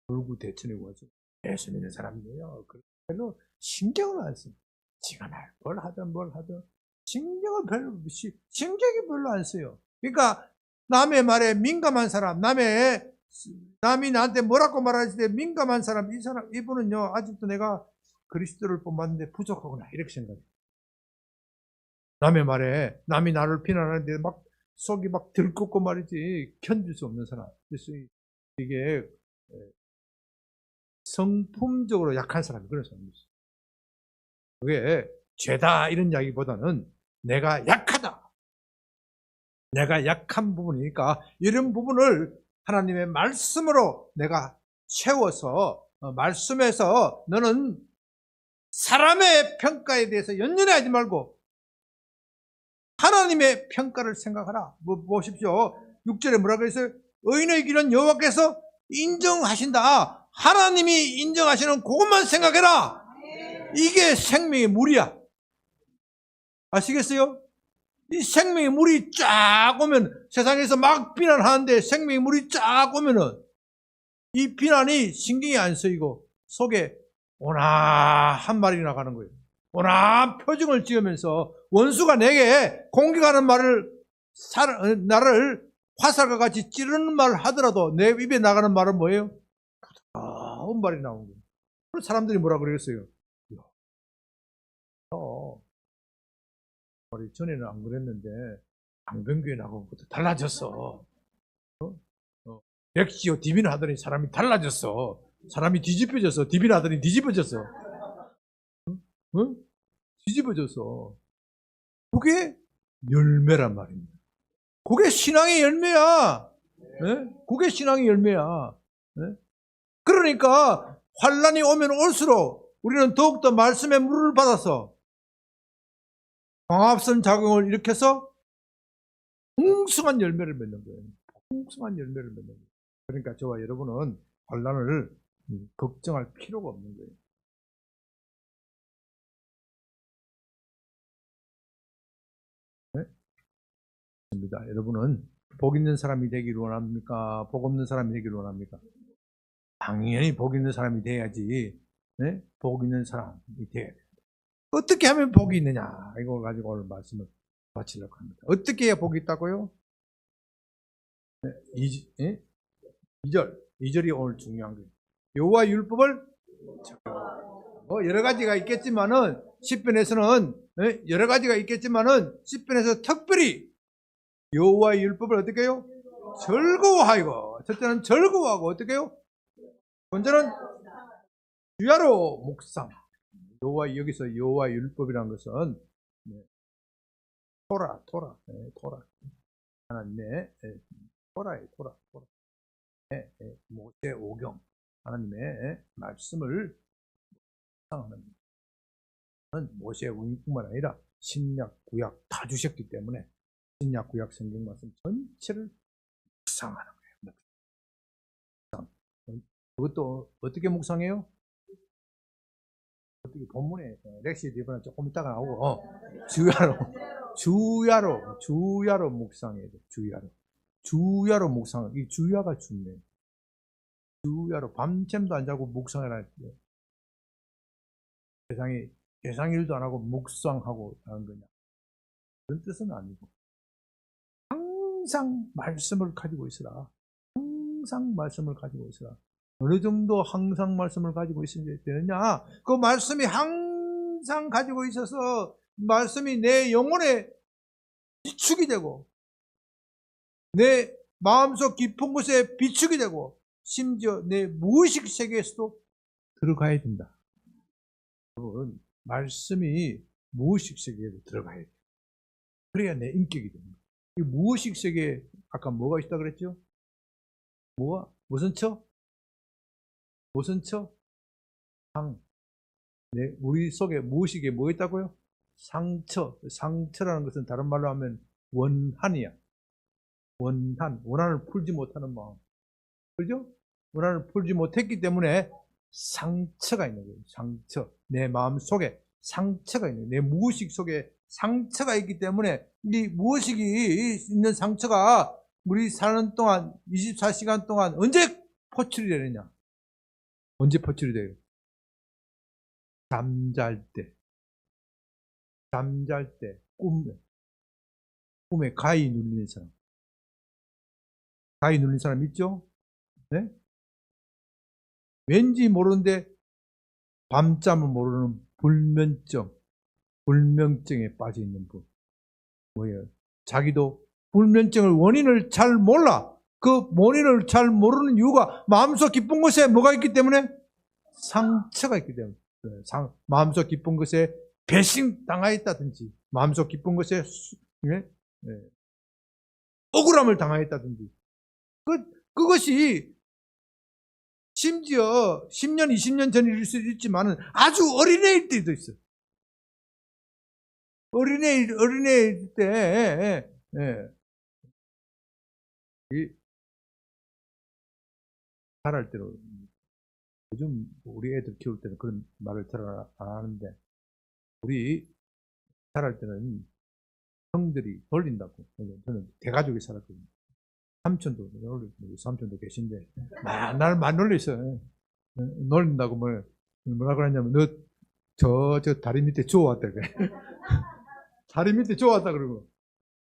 불구 대천의 원수. 예수 믿는 사람이에요. 별로 신경을 안 써요. 지가 날 뭘 하든 신경이 별로 안 써요. 그러니까 남의 말에 민감한 사람, 남이 나한테 뭐라고 말할 때 민감한 사람, 이분은요, 아직도 내가 그리스도를 뽑았는데 부족하구나, 이렇게 생각해요. 남의 말에, 남이 나를 비난하는데 속이 들끓고 말이지, 견딜 수 없는 사람. 그래서 이게 성품적으로 약한 사람이 그런 사람이죠. 그게 죄다 이런 이야기보다는 내가 약하다. 내가 약한 부분이니까 이런 부분을 하나님의 말씀으로 내가 채워서 말씀에서 너는 사람의 평가에 대해서 연연하지 말고 하나님의 평가를 생각하라. 보십시오. 6절에 뭐라 그랬어요? 의인의 길은 여호와께서 인정하신다. 하나님이 인정하시는 그것만 생각해라. 이게 생명의 물이야. 아시겠어요? 이 생명의 물이 쫙 오면, 세상에서 막 비난하는데 생명의 물이 쫙 오면은 이 비난이 신경이 안 쓰이고 속에 온화한 말이 나가는 거예요. 온화한 표정을 지으면서 원수가 내게 공격하는 말을, 나를 화살과 같이 찌르는 말을 하더라도 내 입에 나가는 말은 뭐예요? 부드러운 말이 나오는 거예요. 그래서 사람들이 뭐라 그랬어요? 우리 전에는 안 그랬는데 강변교회 나가고부터 달라졌어. 백지요 디빈 하더니 사람이 달라졌어. 사람이 뒤집어졌어. 디빈 하더니 뒤집어졌어. 응? 뒤집어졌어. 그게 열매란 말입니다. 그게 신앙의 열매야. 네? 그게 신앙의 열매야. 네? 그러니까 환란이 오면 올수록 우리는 더욱더 말씀의 물을 받아서 광합성 작용을 일으켜서 풍성한 열매를 맺는 거예요. 풍성한 열매를 맺는 거예요. 그러니까 저와 여러분은 환란을 걱정할 필요가 없는 거예요. 네? 여러분은 복 있는 사람이 되기를 원합니까? 복 없는 사람이 되기를 원합니까? 당연히 복 있는 사람이 돼야지. 네? 복 있는 사람이 돼야 돼요. 어떻게 하면 복이 있느냐? 이걸 가지고 오늘 말씀을 마치려고 합니다. 어떻게 해야 복이 있다고요? 네? 2절이 오늘 중요한 거예요. 여호와 율법을 뭐 여러 가지가 있겠지만은 10편에서는 여러 가지가 있겠지만은 10편에서 특별히 여호와의 율법을 어떻게 해요? 즐거워하고, 첫째는 즐거워하고 어떻게 해요? 번째는 주야로 묵상. 여기서 여호와의 율법이라는 것은 토라. 하나님의 토라예요. 토라. 모세 오경 하나님의 말씀을 묵상하는, 모세 오경뿐만 아니라 신약 구약 다 주셨기 때문에 신약 구약 성경 말씀 전체를 묵상하는 거예요. 묵상. 그것도 어떻게 묵상해요? 어떻게 본문에 렉시 디브는 조금 있다가 나오고 주야로 묵상해야 돼. 주야로 묵상. 이 주야가 중요해. 주야로 밤샘도 안 자고 묵상을 할 때 세상 일도 안 하고 묵상하고 하는 거냐? 그런 뜻은 아니고 항상 말씀을 가지고 있으라. 항상 말씀을 가지고 있으라. 어느 정도 항상 말씀을 가지고 있어야 되느냐? 그 말씀이 항상 가지고 있어서 말씀이 내 영혼에 비축이 되고 내 마음속 깊은 곳에 비축이 되고 심지어 내 무의식 세계에서도 들어가야 된다. 여러분, 말씀이 무의식 세계에 들어가야 돼요. 그래야 내 인격이 됩니다. 이 무의식 세계에 아까 뭐가 있다 그랬죠? 무슨 처? 무슨 처? 우리 속에 무의식에 뭐 있다고요? 상처. 상처라는 것은 다른 말로 하면 원한이야. 원한을 풀지 못하는 마음. 그죠? 원한을 풀지 못했기 때문에 상처가 있는 거예요. 상처. 내 마음 속에 상처가 있는 거예요. 내 무의식 속에 상처가 있기 때문에 이 무의식이 있는 상처가 우리 사는 동안 24시간 동안 언제 포출이 되느냐? 언제 포출이 돼요? 잠잘 때 꿈에 가위 눌리는 사람. 가위 눌린 사람 있죠? 네? 왠지 모르는데 밤잠을 모르는 불면증에 빠져 있는 분. 뭐예요? 자기도 불면증을 원인을 잘 몰라. 그 원인을 잘 모르는 이유가 마음속 깊은 곳에 뭐가 있기 때문에? 상처가 있기 때문에. 마음속 깊은 곳에 배신 당하였다든지, 마음속 깊은 곳에 억울함을 당하였다든지, 그것이 심지어 10년, 20년 전일 수도 있지만 아주 어린애일 때도 있어요. 어린애일 때, 자랄 때로, 요즘 우리 애들 키울 때는 그런 말을 잘 안 하는데, 우리 자랄 때는 형들이 돌린다고. 저는 대가족이 살았거든요. 삼촌도 계신데 나를 많이 놀렸어요. 놀린다고 뭐라 그러냐면 너 저 다리 밑에 주워왔다 그래. 다리 밑에 주워왔다 그러고.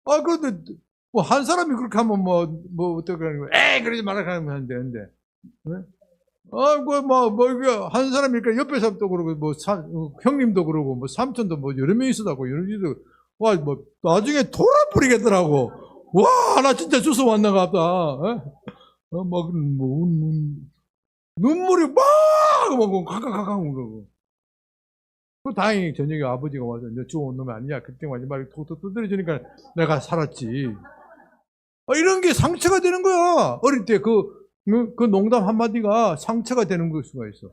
그런데 뭐 한 사람이 그렇게 하면 뭐 어떻게 하는 거야? 에이 그러지 말라 하면 안 되는데. 이게 한 사람이니까 옆에 사람도 그러고 형님도 그러고 뭐 삼촌도 뭐 여러 명 있었다고 이런 일도 뭐 나중에 돌아버리겠더라고. 와 나 진짜 주워 왔나 보다. 눈물이 막 가까가까 그러고. 다행히 저녁에 아버지가 와서 너 주워온 놈이 아니야. 그때 마지막에 톡톡 두드려주니까 내가 살았지. 이런 게 상처가 되는 거야. 어릴 때 그 농담 한마디가 상처가 되는 걸 수가 있어.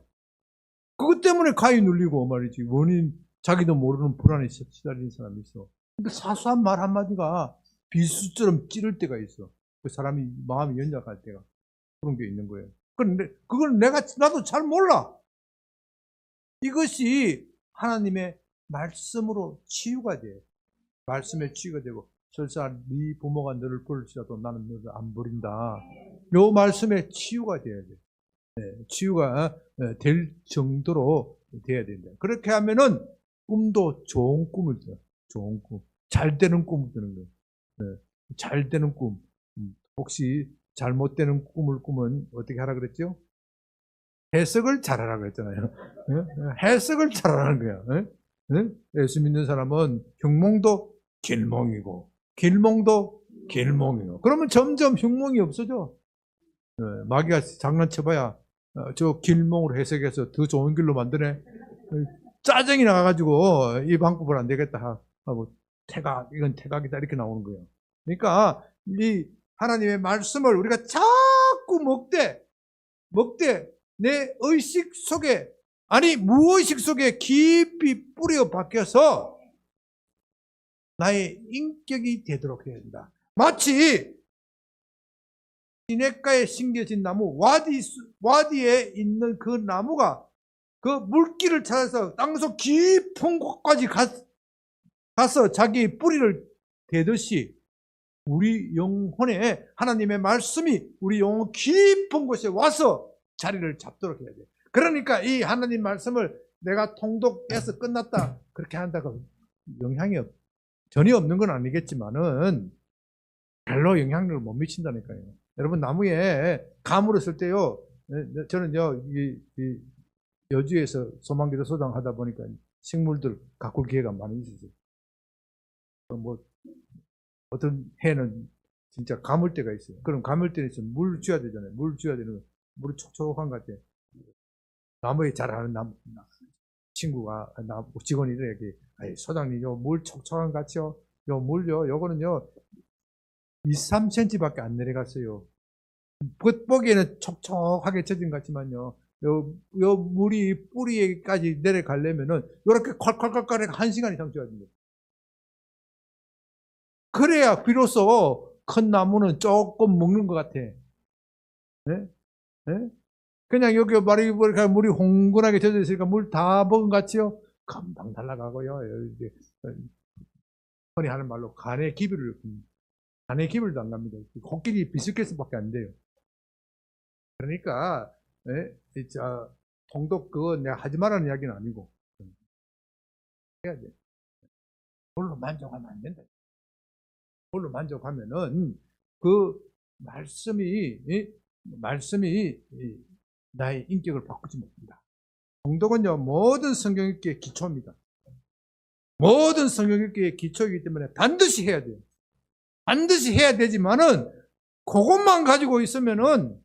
그것 때문에 가위 눌리고 말이지. 원인, 자기도 모르는 불안에 시달리는 사람이 있어. 근데 사소한 말 한마디가 비수처럼 찌를 때가 있어. 그 사람이 마음이 연약할 때가. 그런 게 있는 거예요. 그런데 그걸 나도 잘 몰라. 이것이 하나님의 말씀으로 치유가 돼. 말씀에 치유가 되고, 설사 네 부모가 너를 버릴지라도 나는 너를 안 버린다. 요 말씀에 치유가 돼야 돼. 치유가 될 정도로 돼야 된다. 그렇게 하면은 꿈도 좋은 꿈을 꿔요. 좋은 꿈. 잘 되는 꿈을 꾸는 거예요. 잘 되는 꿈. 혹시 잘못되는 꿈을 꾸면 어떻게 하라 그랬죠? 해석을 잘하라 그랬잖아요. 해석을 잘하라는 거야. 예수 믿는 사람은 흉몽도 길몽이고 길몽도 길몽이고 그러면 점점 흉몽이 없어져. 마귀가 장난쳐봐야 저 길몽으로 해석해서 더 좋은 길로 만드네. 짜증이 나가지고 이 방법을 안 되겠다 하고 이건 태각이다 이렇게 나오는 거예요. 그러니까 이 하나님의 말씀을 우리가 자꾸 먹되 내 의식 속에 무의식 속에 깊이 뿌려 박혀서 나의 인격이 되도록 해야 된다. 마치 시냇가에 심겨진 나무 와디에 있는 그 나무가 그 물길을 찾아서 땅속 깊은 곳까지 가서 자기 뿌리를 대듯이 우리 영혼에 하나님의 말씀이 우리 영혼 깊은 곳에 와서 자리를 잡도록 해야 돼. 그러니까 이 하나님 말씀을 내가 통독해서 끝났다 그렇게 한다고 영향이 전혀 없는 건 아니겠지만은 별로 영향력을 못 미친다니까요. 여러분 나무에 가물을 쓸 때요. 저는요 이 여주에서 소망기도 소장 하다 보니까 식물들 가꿀 기회가 많이 있었어요. 뭐 어떤 해는 진짜 가물 때가 있어요. 그럼 가물 때는 물 줘야 되잖아요. 물 줘야 되는 거. 물이 촉촉한 것 같아. 나무에 자라는 친구가 직원이래 여기 소장님 요 물 촉촉한 것 같죠? 요 물요 요거는요 2, 3cm밖에 안 내려갔어요. 겉보기에는 촉촉하게 젖은 것 같지만요 요 물이 뿌리에까지 내려가려면은 요렇게 콸콸콸콸 1시간 이상 줘야 됩니다. 그래야 비로소 큰 나무는 조금 먹는 것 같아. 네? 네? 그냥 여기 물이 홍근하게 젖어 있으니까 물 다 먹은 것 같지요? 금방 날아가고요. 흔히 하는 말로 간의 기별도 안 갑니다. 코끼리 비스켓밖에 안 돼요. 그러니까 진짜 통독 그거 내가 하지 말라는 이야기는 아니고 해야 돼. 그걸로 만족하면 안 된다. 그걸로 만족하면은 그 말씀이 나의 인격을 바꾸지 못합니다. 통독은요 모든 성경 읽기의 기초입니다. 모든 성경 읽기의 기초이기 때문에 반드시 해야 돼요. 반드시 해야 되지만은 그것만 가지고 있으면은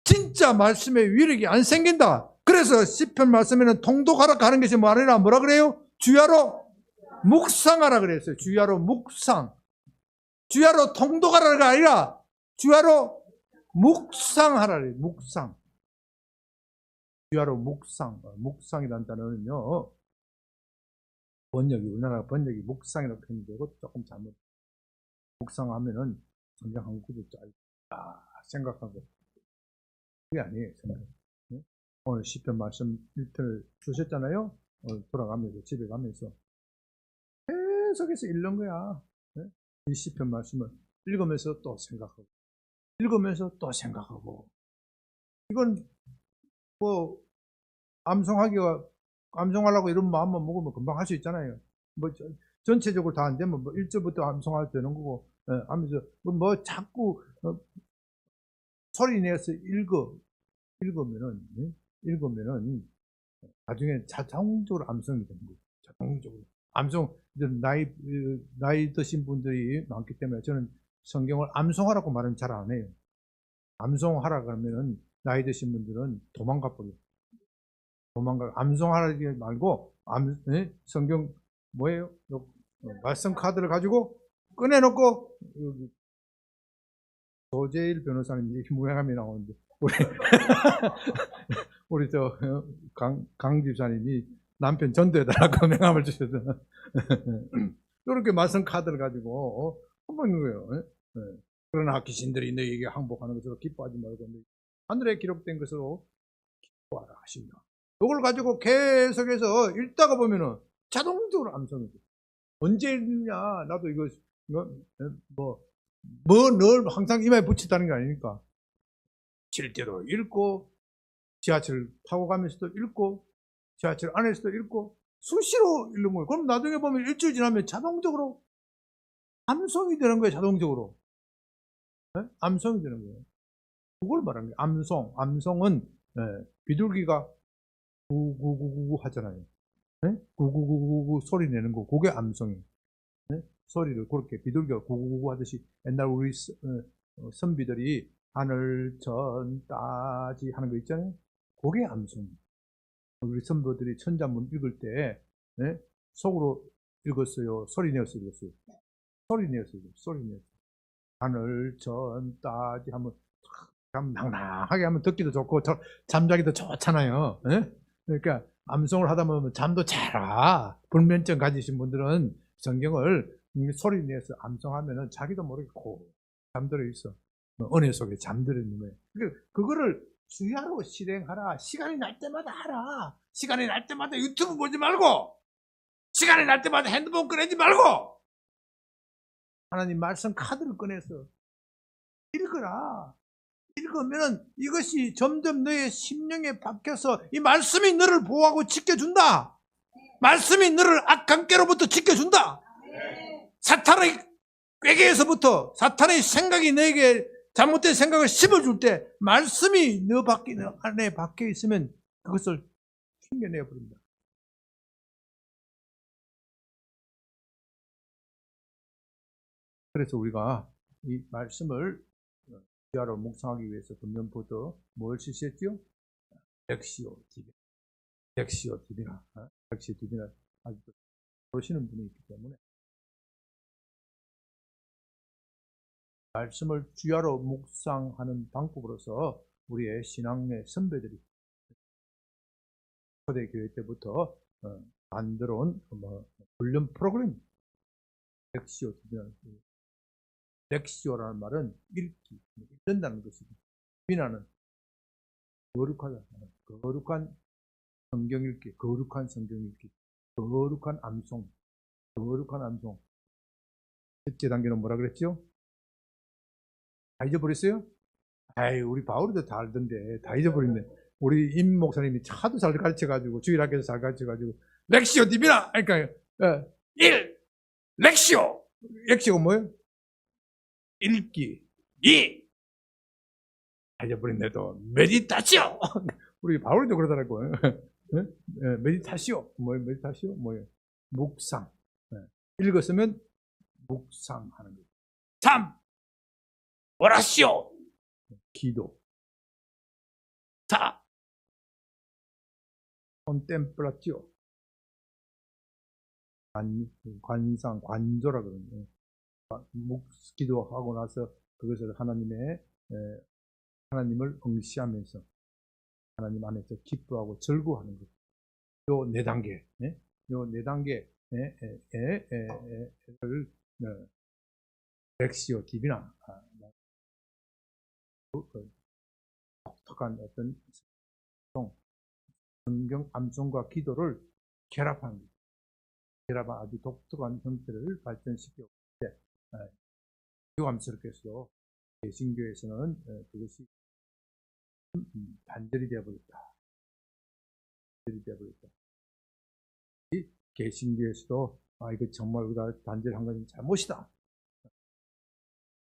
진짜 말씀의 위력이 안 생긴다. 그래서 시편 말씀에는 통독하라 하는 것이 뭐라 그래요? 주야로 묵상하라 그랬어요. 주야로 묵상. 주야로 통독하라가 아니라 주야로 묵상하라 그래요. 묵상. 주야로 묵상. 묵상이라는 단어는요. 우리나라 번역이 묵상이라고 했는데 이것도 조금 잘못. 묵상하면은 성경 한 구절 짧다 생각하고 그게 아니에요. 네? 오늘 시편 말씀 1편을 주셨잖아요. 오늘 돌아가면서 집에 가면서 계속해서 읽는 거야. 이 시편 말씀을 읽으면서 또 생각하고, 읽으면서 또 생각하고, 이건 뭐 암송하려고 이런 마음만 먹으면 금방 할 수 있잖아요. 뭐 전체적으로 다 안 되면 뭐 1절부터 암송할 되는 거고, 하면서 뭐 자꾸 소리 내서 읽으면은 나중에 자동적으로 암송이 되는 거예요. 자동적으로 암송. 나이 드신 분들이 많기 때문에 저는 성경을 암송하라고 말은 잘 안 해요. 암송하라 그러면은 나이 드신 분들은 도망가 버려요. 암송하라지 말고 성경 뭐예요? 말씀 카드를 가지고 꺼내놓고, 여기 조재일 변호사님 이렇게 무행함이 나오는데, 우리 강 집사님이 남편 전도해달라고 명함을 주셔서 이렇게 말씀 카드를 가지고 한번 있는 거예요. 그러나 귀신들이 너희에게 항복하는 것으로 기뻐하지 말고 하늘에 기록된 것으로 기뻐하라 하신다. 이걸 가지고 계속해서 읽다가 보면은 자동적으로 암송이 돼. 언제 읽냐? 나도 이거 늘 항상 이마에 붙였다는 게 아니니까. 실제로 읽고, 지하철 타고 가면서도 읽고, 지하철 안에서도 읽고, 수시로 읽는 거예요. 그럼 나중에 보면 일주일 지나면 자동적으로 암송이 되는 거예요. 자동적으로. 암송이 되는 거예요. 그걸 말하는 거예요. 암송은 비둘기가 구구구구 하잖아요. 구구구구구 소리 내는 거, 그게 암송이에요. 소리를 그렇게 비둘기가 구구구구 하듯이 옛날 우리 선비들이 하늘 전 따지 하는 거 있잖아요. 그게 암송이에요. 우리 선비들이 천자문 읽을 때 속으로 읽었어요? 소리 내어서 읽었어요? 소리 내어서 하늘 전 따지 하면 참 낭낭하게 하면 듣기도 좋고 잠자기도 좋잖아요. 그러니까 암송을 하다 보면 잠도 잘 와. 불면증 가지신 분들은 성경을 소리 내서 암송하면은 자기도 모르게 고 잠들어 있어. 은혜 속에 잠들어 있는 거예요. 그거를 주야로 실행하라. 시간이 날 때마다 하라. 시간이 날 때마다 유튜브 보지 말고, 시간이 날 때마다 핸드폰 꺼내지 말고, 하나님 말씀 카드를 꺼내서 읽어라. 읽으면 이것이 점점 너의 심령에 박혀서 이 말씀이 너를 보호하고 지켜준다. 말씀이 너를 악한 깨로부터 지켜준다. 사탄의 꾀계에서부터, 사탄의 생각이 너에게 잘못된 생각을 심어줄 때 말씀이 너 안에 박혀 있으면 그것을 튕겨내 버립니다. 그래서 우리가 이 말씀을 주야로 묵상하기 위해서 금년부터 뭘 실시했죠? 렉시오 디비나. 렉시오 디비나 아직도 모르시는 분이 있기 때문에 말씀을 주야로 묵상하는 방법으로서 우리의 신앙의 선배들이 초대교회 때부터 만들어온 훈련 프로그램. 렉시오 디비나. 렉시오라는 말은 읽는다는 것이고, 디비나는 거룩하다. 거룩한 성경 읽기, 거룩한 성경 읽기, 거룩한 암송. 첫째 단계는 뭐라 그랬죠? 다 잊어버렸어요? 아이, 우리 바울이도 다 알던데 다 잊어버렸네. 우리 임 목사님이 차도 잘 가르쳐가지고, 주일학교에서 잘 가르쳐가지고 렉시오 디비나. 그러니까 1. 렉시오가 뭐예요? 읽기. 2. 다 잊어버렸네도 메디타시오. 우리 바울이도 그러더라고요. 메디타시오. 뭐예요? 메디타시오? 뭐예요? 묵상. 읽었으면 묵상하는 거예요. 3. 오라시오. 기도. 4. 콘템플라티오. 관조라 그러는데, 기도하고 나서 그것을 하나님을 응시하면서 하나님 안에서 기뻐하고 즐거워하는 것. 요 4단계, 요 4단계를 렉시오 디비나, 독특한 어떤 성경 암송과 기도를 결합한 아주 독특한 형태를 발전시켰는데, 유감스럽게도 개신교에서는 그것이 단절이 되어버렸다. 이 개신교에서도 이거 정말 우리가 단절한 것은 잘못이다.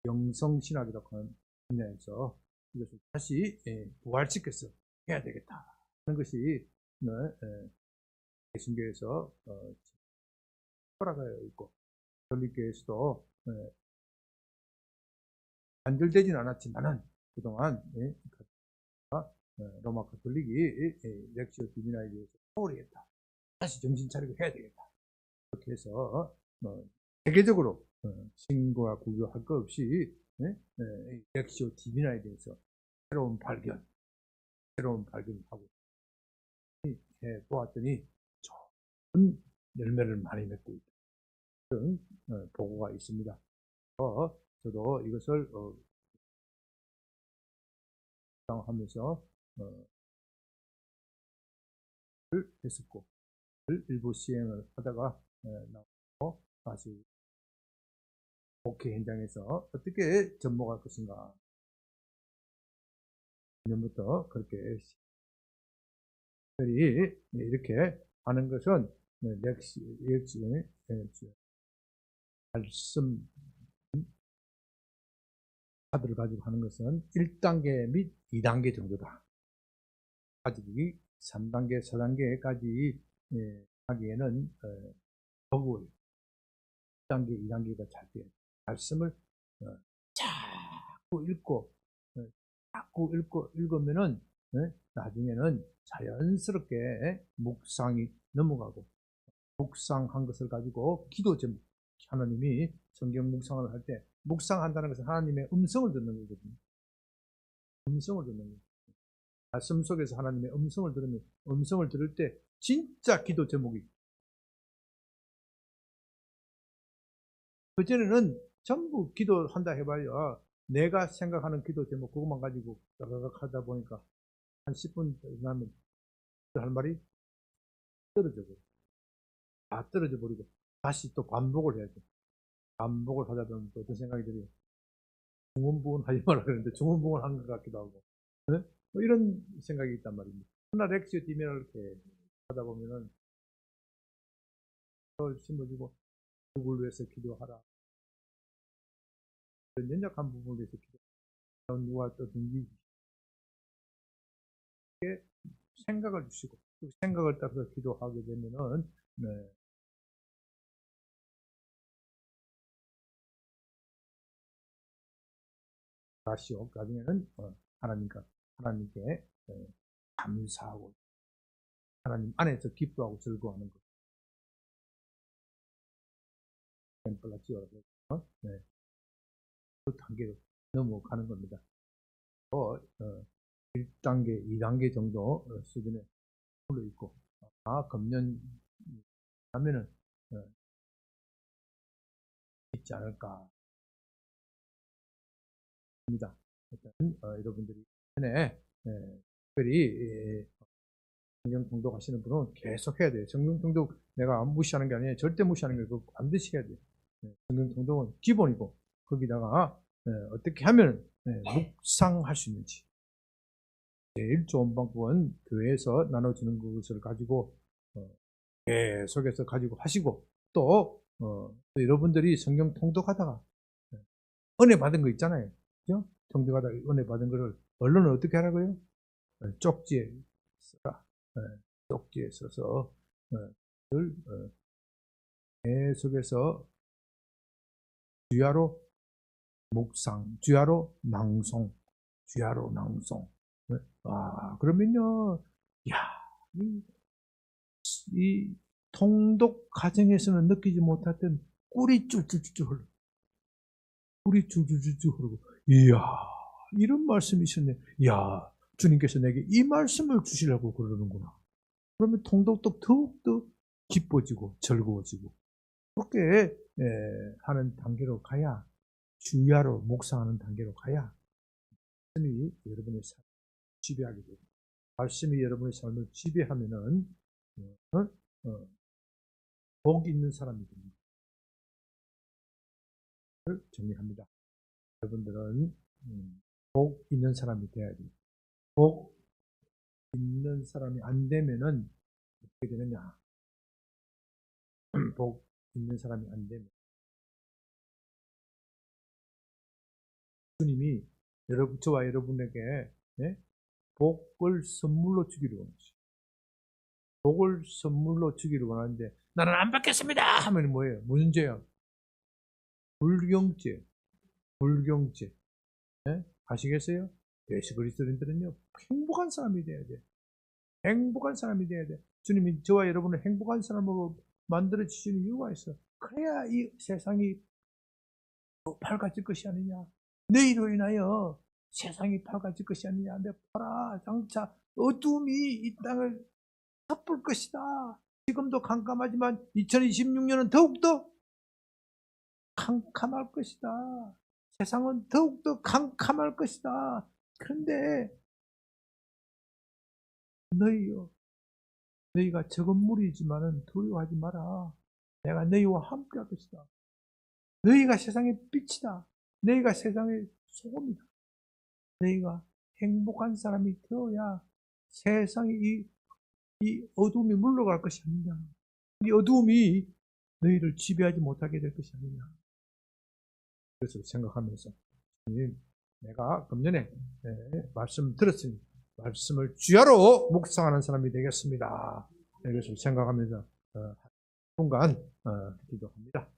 영성신학이라고 하는 분야에서 이것을 다시 부활시켜서 해야 되겠다 하는 것이 개신교에서 허락하여 있고, 가톨릭교에서도 단절되지는 않았지만은 그동안 로마 가톨릭이 렉시오 디비나에 대해서 소홀히 했다. 다시 정신 차리고 해야 되겠다. 그렇게 해서 세계적으로 신과 구교할 것 없이 렉시오 디비나에 대해서 새로운 발견을 하고 해 보았더니 좋은 열매를 많이 맺고 있다. 그런 보고가 있습니다. 저도 이것을 하면서 했었고, 일부 시행을 하다가 나오고 다시 목회 현장에서 어떻게 접목할 것인가. 2년부터 그렇게 특별히 이렇게 하는 것은 말씀 카드를 가지고 하는 것은 1단계 및 2단계 정도다. 가지기 3단계, 4단계까지 하기에는 버거워요. 1단계, 2단계가 잘 돼요. 말씀을 자꾸 읽으면은 나중에는 자연스럽게 묵상이 넘어가고, 묵상한 것을 가지고 기도 제목, 하나님이 성경 묵상을 할 때 묵상한다는 것은 하나님의 음성을 듣는 거거든요. 음성을 듣는 거예요. 말씀 속에서 하나님의 음성을 들으면, 음성을 들을 때 진짜 기도 제목이, 그전에는 전부 기도한다 해봐야 내가 생각하는 기도 제목 그것만 가지고 따라락 하다 보니까 한 10분 지나면 할 말이 떨어져 버려. 다 떨어져 버리고 다시 또 반복을 해야 돼. 반복을 하다 보면 또 어떤 생각이 들어요. 중원부원 하지 마라 그랬는데 중원부원 한 것 같기도 하고, 네? 뭐 이런 생각이 있단 말입니다. 하나 렉시오 디메를 이렇게 하다 보면은 그걸 심어주고 누구를 위해서 기도하라. 연약한 부분을 위해서 기도하라. 누가 또 등기 생각을 주시고 그 생각을 따라서 기도하게 되면은 다시요. 나중에는 하나님께 감사하고 하나님 안에서 기뻐하고 즐거워하는 것. 그 단계로 넘어가는 겁니다. 1단계, 2단계 정도 수준에 올라 있고, 금년 하면은 있지 않을까 합니다. 일단 여러분들이 전에 특별히 성경 통독 하시는 분은 계속 해야 돼요. 성경 통독 내가 무시하는 게 아니에요. 절대 무시하는 게 아니고 반드시 해야 돼요. 성경 통독은 기본이고, 거기다가 어떻게 하면 묵상할 수 있는지. 제일 좋은 방법은 교회에서 나눠주는 것을 가지고 계속해서 가지고 하시고, 또 여러분들이 성경 통독하다가 은혜 받은 거 있잖아요. 그죠? 통독하다가 은혜 받은 거를 언론은 어떻게 하라고요? 쪽지에 써라. 쪽지에 써서 계속해서 주야로 묵상, 주야로 낭송. 그러면요, 야, 이 통독 과정에서는 느끼지 못했던 꿀이 쫄쫄쫄 흘러. 꿀이 줄줄줄줄 흐르고, 이야, 이런 말씀이 있었네. 이야, 주님께서 내게 이 말씀을 주시려고 그러는구나. 그러면 통독도 더욱더 기뻐지고 즐거워지고, 그렇게 하는 단계로 가야, 주야로 묵상하는 단계로 가야 말씀이 여러분의 삶을 지배하게 되고, 말씀이 여러분의 삶을 지배하면은 복 있는 사람이 됩니다. 정리합니다. 여러분들은 복 있는 사람이 돼야 돼요. 복 있는 사람이 안 되면은 어떻게 되느냐? 복 있는 사람이 안 되면 주님이 저와 여러분에게 복을 선물로 주기로 원하시죠. 복을 선물로 주기를 원하는데 나는 안 받겠습니다 하면 뭐예요? 무슨 죄요? 불경죄. 불경죄. 아시겠어요? 예수 그리스도인들은요 행복한 사람이 돼야 돼. 행복한 사람이 돼야 돼. 주님이 저와 여러분을 행복한 사람으로 만들어 주시는 이유가 있어. 그래야 이 세상이 밝아질 것이 아니냐. 너희로 인하여 세상이 밝아질 것이 아니냐. 내 봐라, 장차 어둠이 이 땅을 덮을 것이다. 지금도 캄캄하지만 2026년은 더욱더 캄캄할 것이다. 세상은 더욱더 캄캄할 것이다. 그런데 너희가 적은 무리이지만은 두려워하지 마라. 내가 너희와 함께 할 것이다. 너희가 세상의 빛이다. 너희가 세상의 소금이다. 너희가 행복한 사람이 되어야 세상에 이 어둠이 물러갈 것이 아니냐. 이 어둠이 너희를 지배하지 못하게 될 것이 아니냐. 그것을 생각하면서 내가 금년에 말씀 들었으니 말씀을 주야로 묵상하는 사람이 되겠습니다. 이것을 생각하면서 순간 기도합니다.